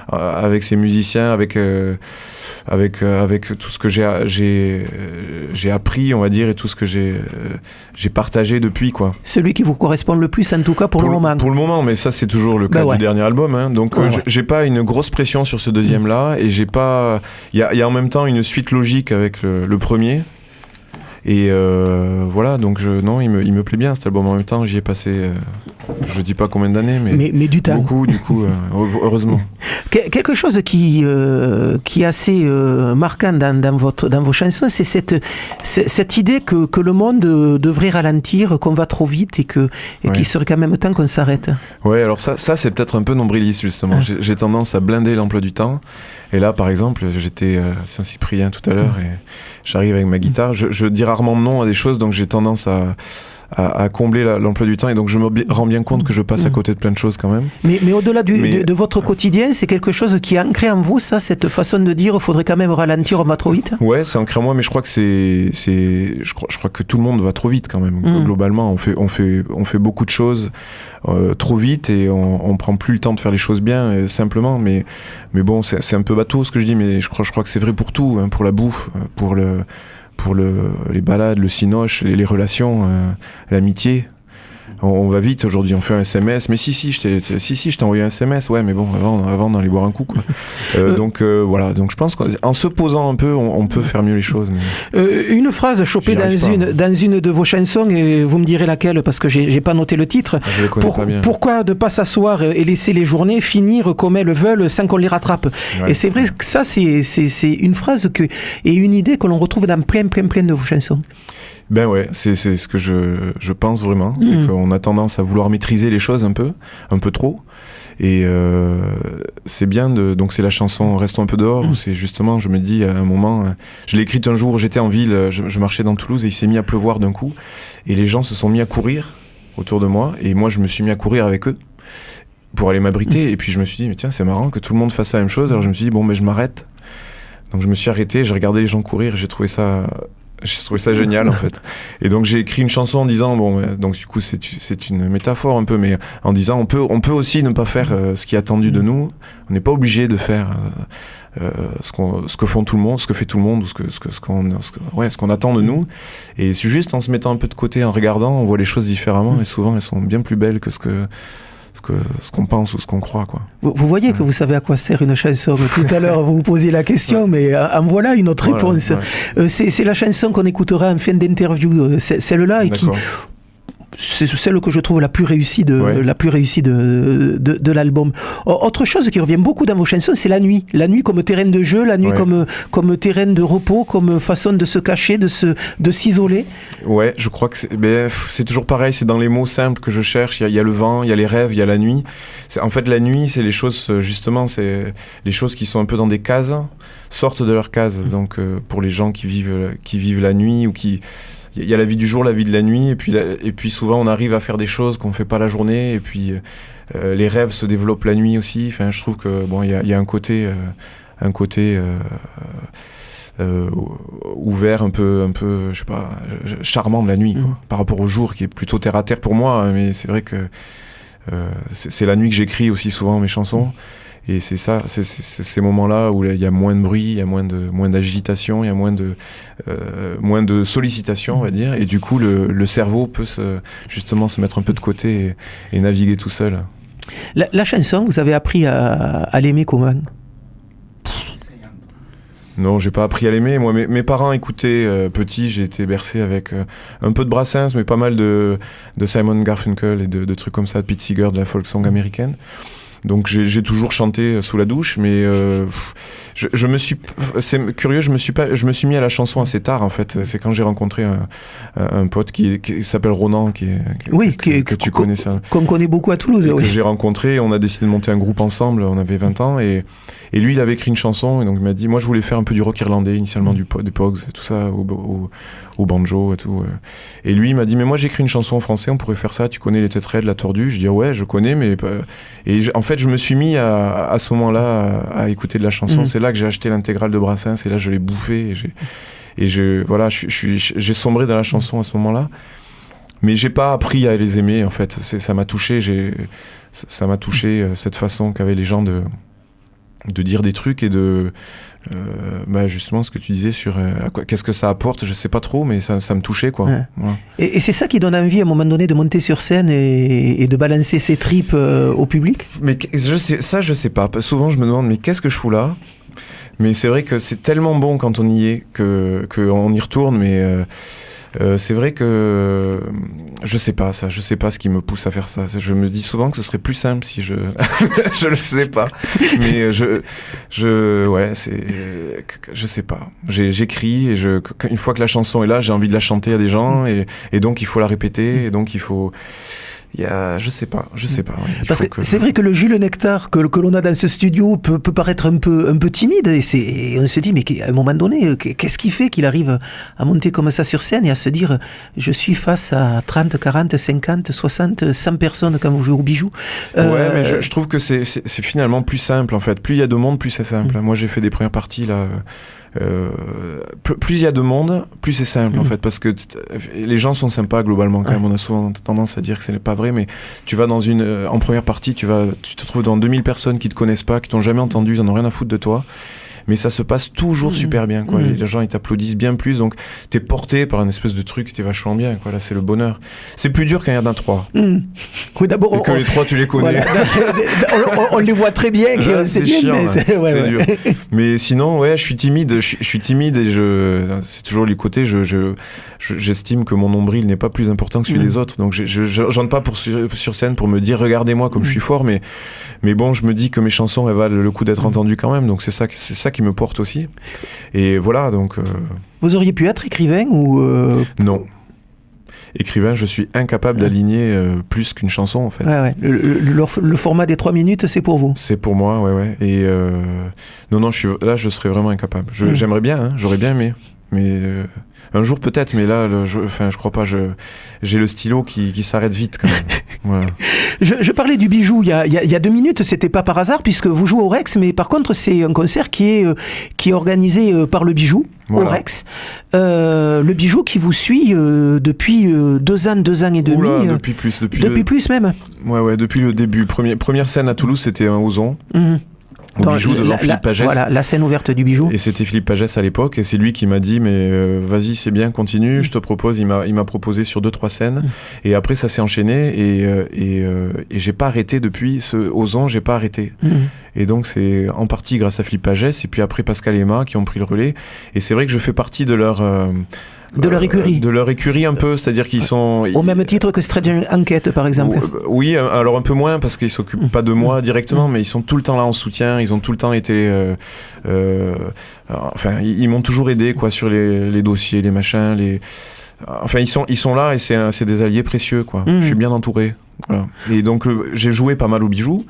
avec ses musiciens, avec tout ce que j'ai appris, on va dire, et tout ce que j'ai partagé depuis, quoi. Celui qui vous correspond le plus, en tout cas pour le moment. Pour le moment, mais ça c'est toujours le cas du dernier album, hein. Donc j'ai pas une grosse pression sur ce deuxième là, et j'ai pas. Il y a en même temps une suite logique avec le premier. Et voilà, donc il me plaît bien cet album. En même temps, j'y ai passé, je dis pas combien d'années, mais du temps. Beaucoup, du coup, heureusement. Quelque chose qui est assez marquant dans vos chansons, c'est cette idée que le monde devrait ralentir, qu'on va trop vite et qu'il serait quand même temps qu'on s'arrête. Ouais, alors ça c'est peut-être un peu nombriliste justement. J'ai tendance à blinder l'emploi du temps. Et là, par exemple, j'étais à Saint-Cyprien tout à l'heure et j'arrive avec ma guitare. Je dis rarement non à des choses, donc j'ai tendance à combler l'emploi du temps, et donc je me rends bien compte que je passe à côté de plein de choses quand même. Mais au-delà de votre quotidien, c'est quelque chose qui est ancré en vous, ça, cette façon de dire il faudrait quand même ralentir, on va trop vite. Ouais, c'est ancré en moi, mais je crois que je crois que tout le monde va trop vite quand même. Globalement, on fait beaucoup de choses trop vite et on prend plus le temps de faire les choses bien, simplement. Mais bon, c'est un peu bateau ce que je dis, mais je crois que c'est vrai pour tout, hein, pour la bouffe, pour les balades, le cinoche, les relations, l'amitié. On va vite aujourd'hui, on fait un SMS. Mais si, je t'ai envoyé un SMS. Ouais, mais bon, avant d'aller boire un coup, quoi. Donc voilà, donc je pense qu'en se posant un peu, on peut faire mieux les choses. Mais... une phrase chopée dans une de vos chansons, et vous me direz laquelle, parce que j'ai pas noté le titre. Je les connais pas bien. Pourquoi ne pas s'asseoir et laisser les journées finir comme elles veulent sans qu'on les rattrape? Ouais. Et c'est vrai que ça, c'est une phrase et une idée que l'on retrouve dans plein de vos chansons. Ben ouais, c'est ce que je pense vraiment, c'est qu'on a tendance à vouloir maîtriser les choses un peu trop, et c'est bien donc c'est la chanson Restons un peu dehors, où c'est justement, je me dis à un moment, je l'ai écrite un jour, j'étais en ville, je marchais dans Toulouse et il s'est mis à pleuvoir d'un coup, et les gens se sont mis à courir autour de moi, et moi je me suis mis à courir avec eux pour aller m'abriter, et puis je me suis dit mais tiens, c'est marrant que tout le monde fasse la même chose, alors je me suis dit bon, mais je m'arrête. Donc je me suis arrêté, j'ai regardé les gens courir, j'ai trouvé ça génial en fait. Et donc j'ai écrit une chanson en disant donc du coup c'est une métaphore un peu, mais en disant on peut aussi ne pas faire ce qui est attendu de nous. On n'est pas obligé de faire ce que font tout le monde, ce que fait tout le monde, ou ce qu'on attend de nous. Et c'est juste en se mettant un peu de côté, en regardant, on voit les choses différemment, et souvent elles sont bien plus belles que ce qu'on pense ou ce qu'on croit, quoi. Vous voyez que vous savez à quoi sert une chanson. Tout à l'heure, vous vous posiez la question, mais en voilà une autre réponse. Ouais. C'est la chanson qu'on écoutera en fin d'interview, celle-là, et qui... C'est celle que je trouve la plus réussie de l'album. Autre chose qui revient beaucoup dans vos chansons, c'est la nuit. La nuit comme terrain de jeu, la nuit comme terrain de repos, comme façon de se cacher, de s'isoler. Ouais, je crois que c'est toujours pareil, c'est dans les mots simples que je cherche. Il y a le vent, il y a les rêves, il y a la nuit. En fait, la nuit, c'est les choses, justement, c'est les choses qui sont un peu dans des cases, sortent de leurs cases. Donc, pour les gens qui vivent la nuit, ou qui... Il y a la vie du jour, la vie de la nuit, et puis souvent on arrive à faire des choses qu'on fait pas la journée, et puis les rêves se développent la nuit aussi. Enfin, je trouve que bon, il y a un côté ouvert, un peu, je sais pas, charmant de la nuit, quoi, par rapport au jour qui est plutôt terre à terre pour moi. Mais c'est vrai que c'est la nuit que j'écris aussi souvent mes chansons. Et c'est ça, c'est ces moments-là où il y a moins de bruit, il y a moins d'agitation, il y a moins de sollicitation, on va dire. Et du coup, le cerveau peut justement se mettre un peu de côté et naviguer tout seul. La chanson, vous avez appris à l'aimer comment ? Non, j'ai pas appris à l'aimer. Moi, mes parents écoutaient petit, j'ai été bercé avec un peu de Brassens, mais pas mal de Simon Garfunkel et de trucs comme ça, de Pete Seeger, de la folk song américaine. Donc j'ai toujours chanté sous la douche, mais je me suis, c'est curieux, je me suis mis à la chanson assez tard en fait. C'est quand j'ai rencontré un pote qui s'appelle Ronan, que tu connais ça, qu'on connaît beaucoup à Toulouse, que j'ai rencontré. On a décidé de monter un groupe ensemble. On avait 20 ans et lui il avait écrit une chanson et donc il m'a dit, moi je voulais faire un peu du rock irlandais initialement, des Pogs, tout ça au banjo et tout. Et lui il m'a dit, mais moi j'écris une chanson en français, on pourrait faire ça. Tu connais les Têtes Raides, La Tordue? Je dis ouais, je connais, mais en fait je me suis mis à ce moment-là à écouter de la chanson. C'est là que j'ai acheté l'intégrale de Brassens et là je l'ai bouffé j'ai sombré dans la chanson à ce moment-là. Mais j'ai pas appris à les aimer en fait. Ça m'a touché. Ça m'a touché cette façon qu'avaient les gens de dire des trucs et de justement ce que tu disais sur qu'est-ce que ça apporte, je sais pas trop, mais ça me touchait quoi. Ouais. Voilà. Et c'est ça qui donne envie à un moment donné de monter sur scène et de balancer ses tripes au public. Mais je sais pas. Souvent je me demande mais qu'est-ce que je fous là? Mais c'est vrai que c'est tellement bon quand on y est qu'on y retourne, mais c'est vrai que je sais pas ce qui me pousse à faire ça. Je me dis souvent que ce serait plus simple si je le sais pas. Mais je sais pas. J'écris et une fois que la chanson est là, j'ai envie de la chanter à des gens et donc il faut la répéter et donc il faut. Je sais pas. Ouais. Parce que c'est vrai que le Jules Nectar que l'on a dans ce studio peut paraître un peu timide et on se dit mais à un moment donné qu'est-ce qui fait qu'il arrive à monter comme ça sur scène et à se dire je suis face à 30, 40, 50, 60, 100 personnes quand vous jouez au Bijou. Ouais, mais je trouve que c'est finalement plus simple en fait. Plus il y a de monde, plus c'est simple. Moi j'ai fait des premières parties là. Plus il y a de monde, plus c'est simple en fait, parce que les gens sont sympas globalement quand même. On a souvent tendance à dire que ce n'est pas vrai, mais tu vas en première partie, tu te trouves dans 2000 personnes qui te connaissent pas, qui t'ont jamais entendu, ils en ont rien à foutre de toi. Mais ça se passe toujours super bien, quoi. Les gens, ils t'applaudissent bien plus, donc t'es porté par une espèce de truc, t'es vachement bien, quoi. Là, c'est le bonheur. C'est plus dur quand il y en a 3. Oui, d'abord, et que les 3, tu les connais. Voilà. on les voit très bien, c'est bien, chiant, mais c'est dur. Mais sinon, ouais, je suis timide et c'est toujours les côtés, j'estime que mon nombril n'est pas plus important que celui des autres, donc j'entre pas sur scène pour me dire, regardez-moi comme je suis fort, mais bon, je me dis que mes chansons, elles valent le coup d'être entendues quand même, donc c'est ça qui me porte aussi. Et voilà, donc... Vous auriez pu être écrivain ou... Non. Écrivain, je suis incapable d'aligner plus qu'une chanson, en fait. Ouais. Le format des 3 minutes, c'est pour vous? C'est pour moi, ouais. Et non, je serais vraiment incapable. J'aimerais bien, j'aurais bien aimé. Mais un jour peut-être, mais là, je crois pas. J'ai le stylo qui s'arrête vite quand même. Voilà. Je parlais du Bijou il y a 2 minutes, c'était pas par hasard puisque vous jouez au Rex, mais par contre c'est un concert qui est organisé par le Bijou, voilà. Au Rex. Le Bijou qui vous suit depuis 2 ans et demi. Oula, depuis plus. Depuis plus même. Ouais, depuis le début. Première scène à Toulouse, c'était un Ozon. Au Bijou devant Philippe Pagès. Voilà, la scène ouverte du Bijou. Et c'était Philippe Pagès à l'époque, et c'est lui qui m'a dit mais vas-y, c'est bien, continue, je te propose. Il m'a proposé sur 2-3 scènes, et après ça s'est enchaîné, et j'ai pas arrêté depuis aux ans, j'ai pas arrêté. Et donc c'est en partie grâce à Philippe Pagès, et puis après Pascal et Emma qui ont pris le relais, et c'est vrai que je fais partie de leur... de leur écurie. De leur écurie un peu, c'est-à-dire qu'ils sont... Au même titre que Strange Enquête, par exemple. Oui, alors un peu moins, parce qu'ils s'occupent pas de moi directement, mais ils sont tout le temps là en soutien, ils ont tout le temps été... ils m'ont toujours aidé, quoi, sur les dossiers, les machins, Enfin, ils sont là, et c'est des alliés précieux, quoi. Je suis bien entouré. Voilà. Et donc, j'ai joué pas mal au Bijou,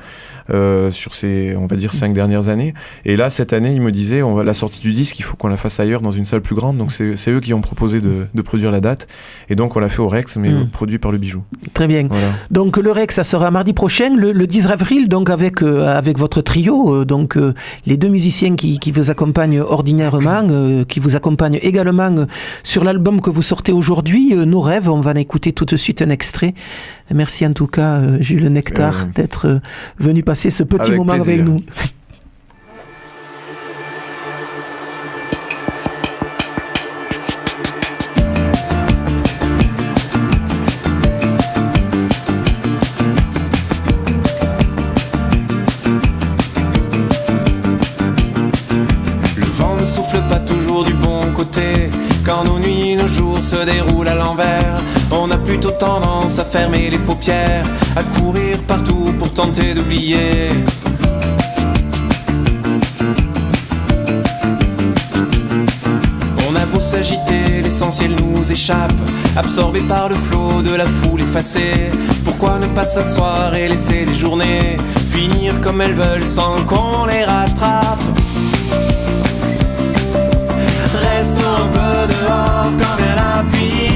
sur ces, on va dire, 5 dernières années. Et là, cette année, ils me disaient, la sortie du disque, il faut qu'on la fasse ailleurs, dans une salle plus grande. Donc, c'est eux qui ont proposé de produire la date. Et donc, on l'a fait au Rex, mais produit par le Bijou. Très bien. Voilà. Donc, le Rex, ça sera mardi prochain, le 10 avril, donc avec votre trio, donc les 2 musiciens qui vous accompagnent ordinairement, qui vous accompagnent également sur l'album que vous sortez aujourd'hui, Nos Rêves. On va en écouter tout de suite un extrait. Merci en tout cas, Jules Nectar, d'être venu passer ce petit moment avec nous. Le vent ne souffle pas toujours du bon côté. Quand nos nuits, nos jours se déroulent à l'envers, on a plus plutôt tendance à fermer les paupières, à courir partout pour tenter d'oublier. On a beau s'agiter, l'essentiel nous échappe, absorbé par le flot de la foule effacée. Pourquoi ne pas s'asseoir et laisser les journées finir comme elles veulent sans qu'on les rattrape? Restons un peu dehors quand vient la pluie.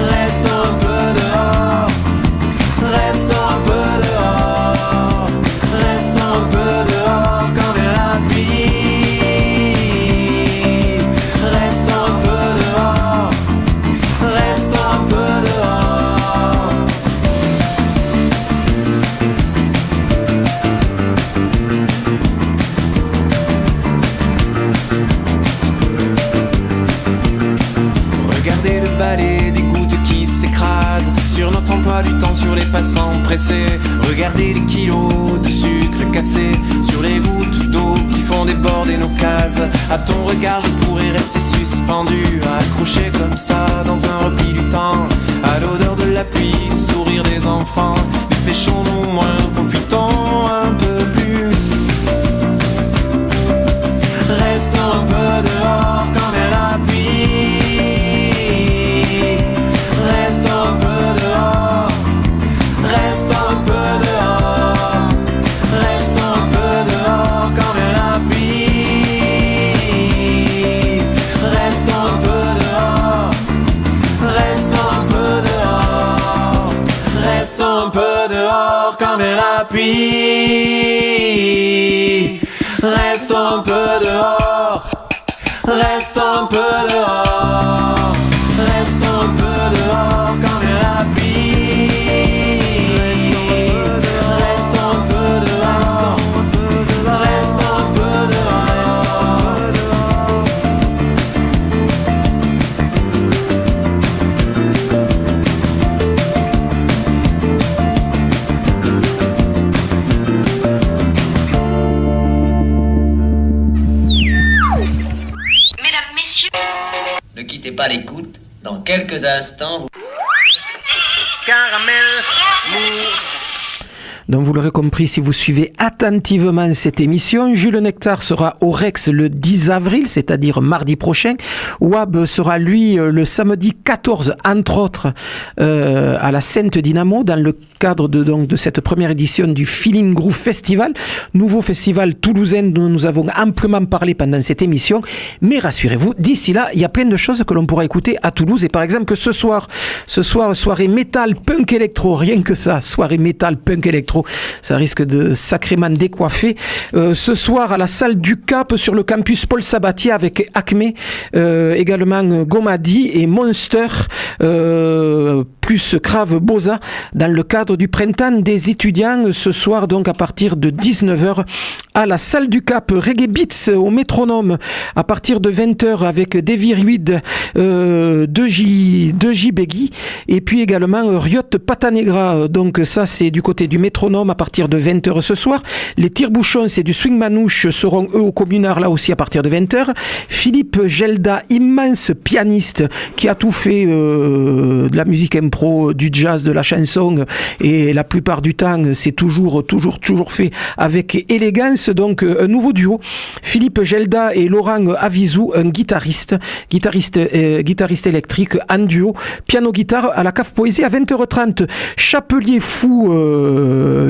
Restons un peu dehors. Restons un peu dehors. Restons un peu dehors quand vient la pluie. Restons un peu dehors. Restons un peu dehors. Regardez le balai des gouttes qui s'écrasent sur notre emploi du temps, sur les passants pressés. Regardez les kilos de sucre cassés sur les gouttes d'eau qui font déborder nos cases. À ton regard je pourrais rester suspendu, accroché comme ça dans un repli du temps, à l'odeur de la pluie, au sourire des enfants. Dépêchons-nous moins, profitons un peu plus. Restons un peu dehors quand vient la pluie. Restons un peu dehors. Restons un peu dehors. Restons un peu dehors quand vient la pluie. Restons un peu dehors. Restons un peu dehors. Restons un peu dehors quand vient la pluie. Restons un peu dehors. Restons un peu dehors. Restons un peu dehors quand vient la pluie. Restons un peu dehors. Restons un peu Mesdames, messieurs, ne quittez pas l'écoute. Dans quelques instants, vous... Caramel, Donc vous l'aurez compris, si vous suivez attentivement cette émission, Jules Nectar sera au Rex le 10 avril, c'est-à-dire mardi prochain. Wab sera lui le samedi 14, entre autres, à la Sainte Dynamo, dans le cadre de cette première édition du Feeling Groove Festival, nouveau festival toulousain dont nous avons amplement parlé pendant cette émission. Mais rassurez-vous, d'ici là, il y a plein de choses que l'on pourra écouter à Toulouse. Et par exemple, ce soir, soirée métal, punk électro, rien que ça, soirée métal, punk électro, ça risque de sacrément décoiffer. Ce soir, à la salle du Cap, sur le campus Paul Sabatier, avec Acme, également Gomadi et Monster, plus Crave Boza, dans le cadre du printemps des étudiants. Ce soir, donc, à partir de 19h, à la salle du Cap, Reggae Beats au métronome, à partir de 20h, avec Davy Ruid, 2J Beggy, et puis également Riot Patanegra. Donc ça, c'est du côté du métronome, à partir de 20h ce soir. Les tire-bouchons, c'est du swing manouche, seront eux au communard, là aussi, à partir de 20h. Philippe Gelda, immense pianiste, qui a tout fait, de la musique impro, du jazz, de la chanson, et la plupart du temps, c'est toujours fait avec élégance. Donc un nouveau duo, Philippe Gelda et Laurent Avizou, un guitariste électrique en duo, piano-guitare, à la Cave Poésie à 20h30. Chapelier Fou,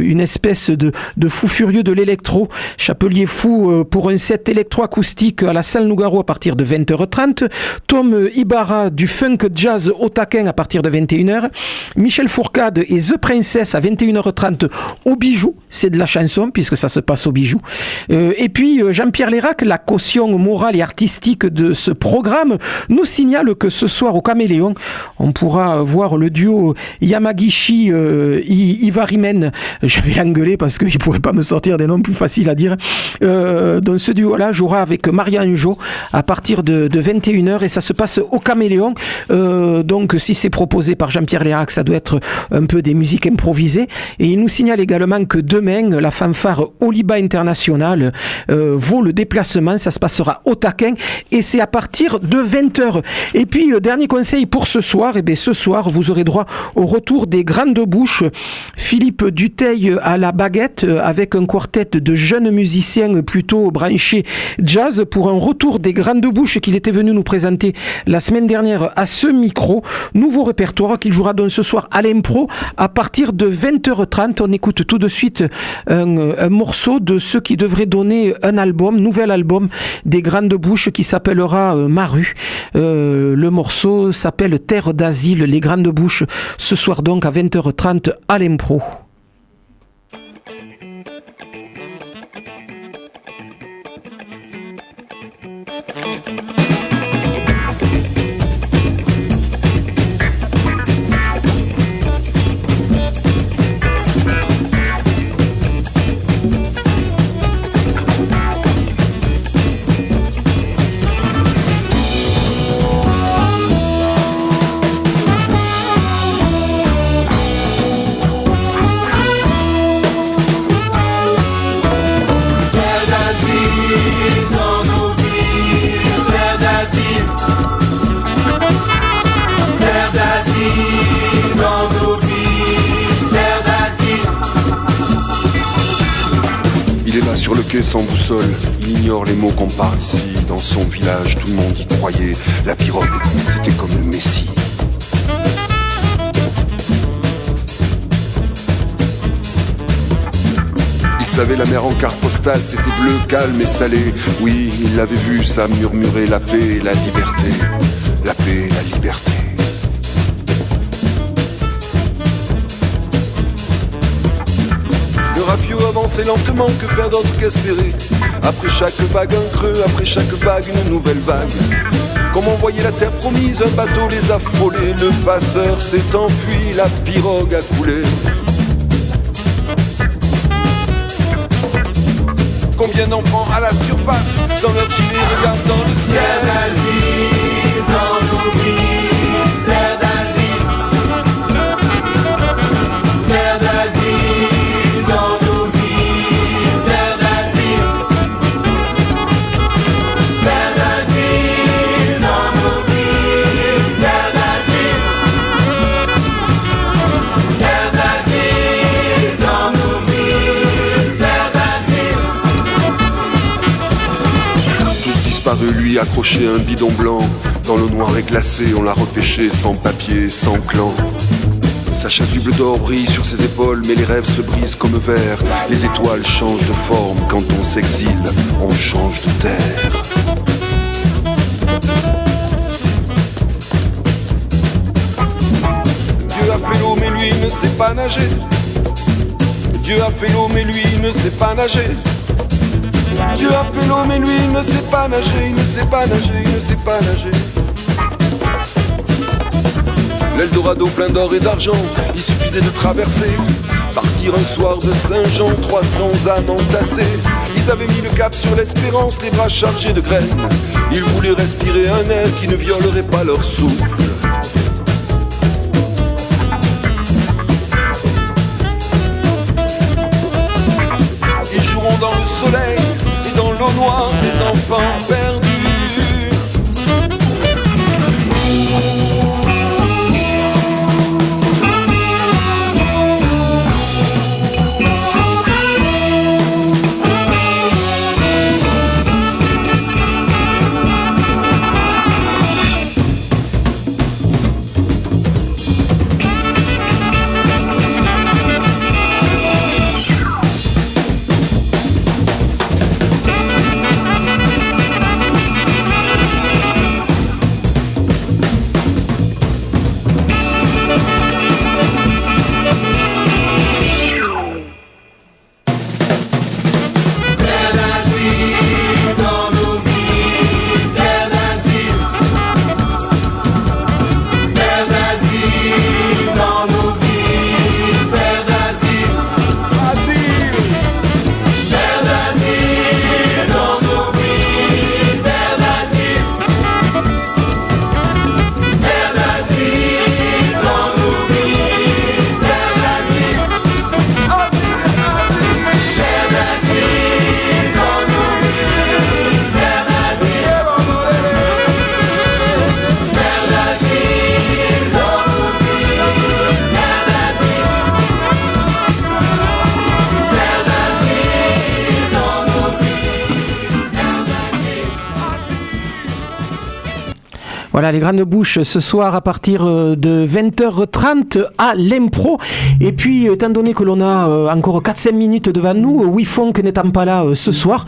une espèce de fou furieux de l'électro. Chapelier Fou pour un set électro-acoustique à la salle Nougaro à partir de 20h30. Tom Ibarra du funk jazz au taquin à partir de 21h. Michel Fourcade et The Princess à 21h30 au Bijou. C'est de la chanson puisque ça se passe au Bijou. Et puis Jean-Pierre Lérac, la caution morale et artistique de ce programme, nous signale que ce soir au Caméléon, on pourra voir le duo Yamagishi Ivarimen. Je vais l'engueuler parce qu'il ne pourrait pas me sortir des noms plus faciles à dire. Donc ce duo-là jouera avec Maria Anjo à partir de 21h et ça se passe au Caméléon. Donc si c'est proposé par Jean-Pierre Jean-Pierre Lérac, ça doit être un peu des musiques improvisées. Et il nous signale également que demain, la fanfare Oliba International vaut le déplacement. Ça se passera au Taquin et c'est à partir de 20h. Et puis, dernier conseil pour ce soir, ce soir, vous aurez droit au retour des Grandes Bouches. Philippe Dutheil à la baguette avec un quartet de jeunes musiciens plutôt branchés jazz pour un retour des Grandes Bouches qu'il était venu nous présenter la semaine dernière à ce micro. Nouveau répertoire qu'il jouera donc ce soir à l'impro à partir de 20h30. On écoute tout de suite un morceau de ce qui devrait donner un album, nouvel album des Grandes Bouches qui s'appellera Maru. Le morceau s'appelle Terre d'asile, les Grandes Bouches, ce soir donc à 20h30 à l'impro. Sur le quai sans boussole, il ignore les mots qu'on parle ici. Dans son village, tout le monde y croyait. La pirogue, c'était comme le Messie. Il savait la mer en carte postale, c'était bleu, calme et salé. Oui, il l'avait vu, ça murmurait la paix et la liberté. La paix et la liberté. Le rapio avançait lentement, que faire d'autre qu'espérer. Après chaque vague un creux, après chaque vague une nouvelle vague. Comme on voyait la terre promise, un bateau les a frôlés. Le passeur s'est enfui, la pirogue a coulé. Combien d'enfants à la surface, dans leur gilet regardent dans le ciel. Terre d'asile, dans nos vies, terre d'asile. Terre d'asile, dans nos vies, terre d'asile. Terre d'asile, dans nos vies, terre d'asile. Terre d'asile, dans nos vies, terre d'asile. Tous disparus, lui accroché à un bidon blanc. Dans le noir et glacé, on l'a repêché sans papier, sans clan. Sa chasuble d'or brille sur ses épaules, mais les rêves se brisent comme verre. Les étoiles changent de forme, quand on s'exile, on change de terre. Dieu a fait l'eau, mais lui ne sait pas nager. Dieu a fait l'eau, mais lui ne sait pas nager. Dieu a fait l'eau, mais lui ne sait pas nager, il ne sait pas nager, il ne sait pas nager. L'Eldorado plein d'or et d'argent, il suffisait de traverser. Partir un soir de Saint-Jean, 300 âmes entassées. Ils avaient mis le cap sur l'espérance, les bras chargés de graines. Ils voulaient respirer un air qui ne violerait pas leur souffle. Ils joueront dans le soleil et dans l'eau noire des enfants perdus. Voilà, les grandes bouches ce soir à partir de 20h30 à l'Impro. Et puis, étant donné que l'on a encore 4-5 minutes devant nous, WeFunk n'étant pas là ce soir,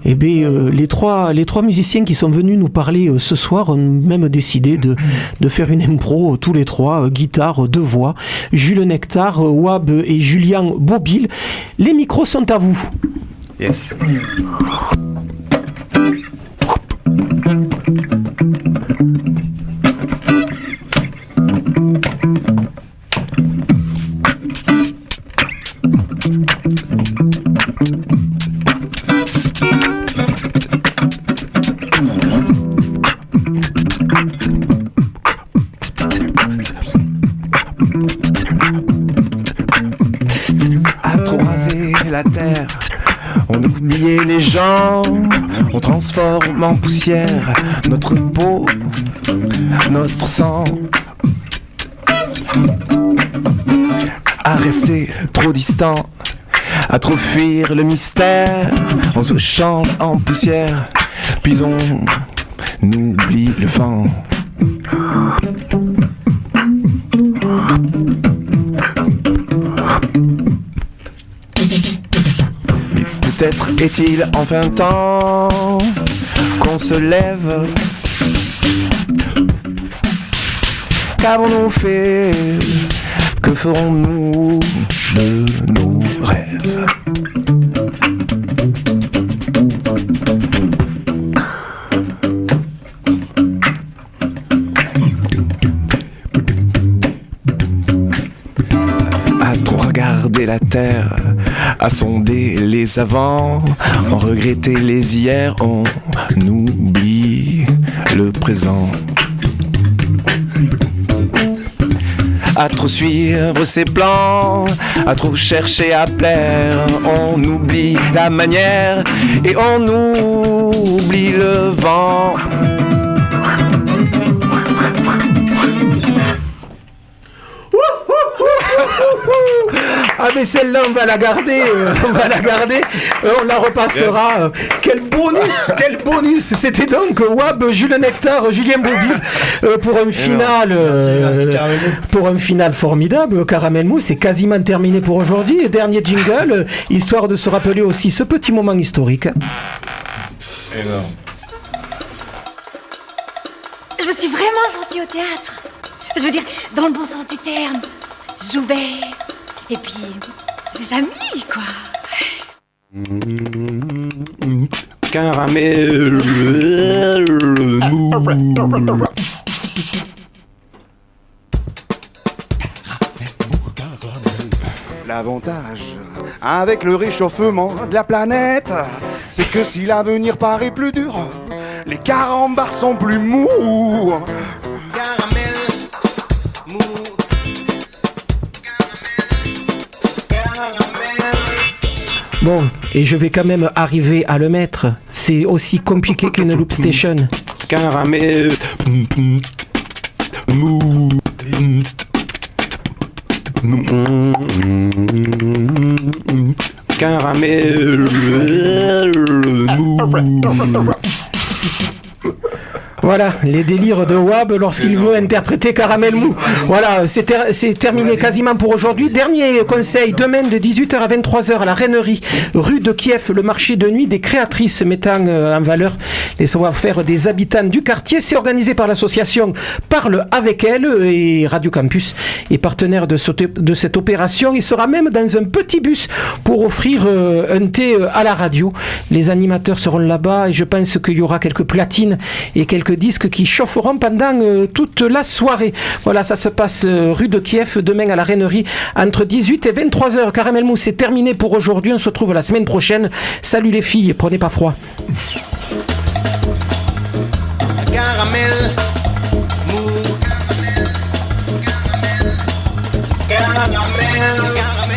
eh bien, les trois musiciens qui sont venus nous parler ce soir ont même décidé de faire une impro tous les trois, guitare, deux voix, Jules Nectar, Wab et Julien Bobil. Les micros sont à vous. Yes. À trop raser la terre, on oubliait les gens, on transforme en poussière notre peau, notre sang. À rester trop distant, à trop fuir le mystère, on se change en poussière, puis on oublie le vent. Peut-être est-il enfin temps qu'on se lève. Qu'avons-nous fait? Que ferons-nous de nos rêves? À trop regarder la terre, à sonder les avants, on regrettait les hier, on oublie le présent. À trop suivre ses plans, à trop chercher à plaire, on oublie la manière et on oublie le vent. Ah mais celle-là on va la garder, on la repassera. Yes. Quel bonus. C'était donc Wab, Jules Nectar, Julien Bobil pour un final, pour un final formidable. Caramel Mousse, c'est quasiment terminé pour aujourd'hui. Dernier jingle, histoire de se rappeler aussi ce petit moment historique. Énorme. Je me suis vraiment sentie au théâtre. Je veux dire, dans le bon sens du terme. Je jouais. Et puis, des amis, quoi. Caramel mou. L'avantage avec le réchauffement de la planète, c'est que si l'avenir paraît plus dur, les carambars sont plus mous. Caramel mou. Bon, et je vais quand même arriver à le mettre. C'est aussi compliqué qu'une loop station. Caramel mou. Caramel mou. Voilà, les délires de Wab lorsqu'il veut interpréter Caramel Mou. Voilà, c'est terminé quasiment pour aujourd'hui. Dernier conseil, demain de 18h à 23h à la Rainerie, rue de Kiev, le marché de nuit des créatrices mettant en valeur les savoir-faire des habitants du quartier. C'est organisé par l'association Parle avec elle et Radio Campus est partenaire de cette opération. Il sera même dans un petit bus pour offrir un thé à la radio. Les animateurs seront là-bas et je pense qu'il y aura quelques platines et quelques disques qui chaufferont pendant toute la soirée. Voilà, ça se passe rue de Kiev, demain à la Rainerie, entre 18 et 23h. Caramel Mou, c'est terminé pour aujourd'hui. On se retrouve la semaine prochaine. Salut les filles, prenez pas froid. Caramel mou. Caramel.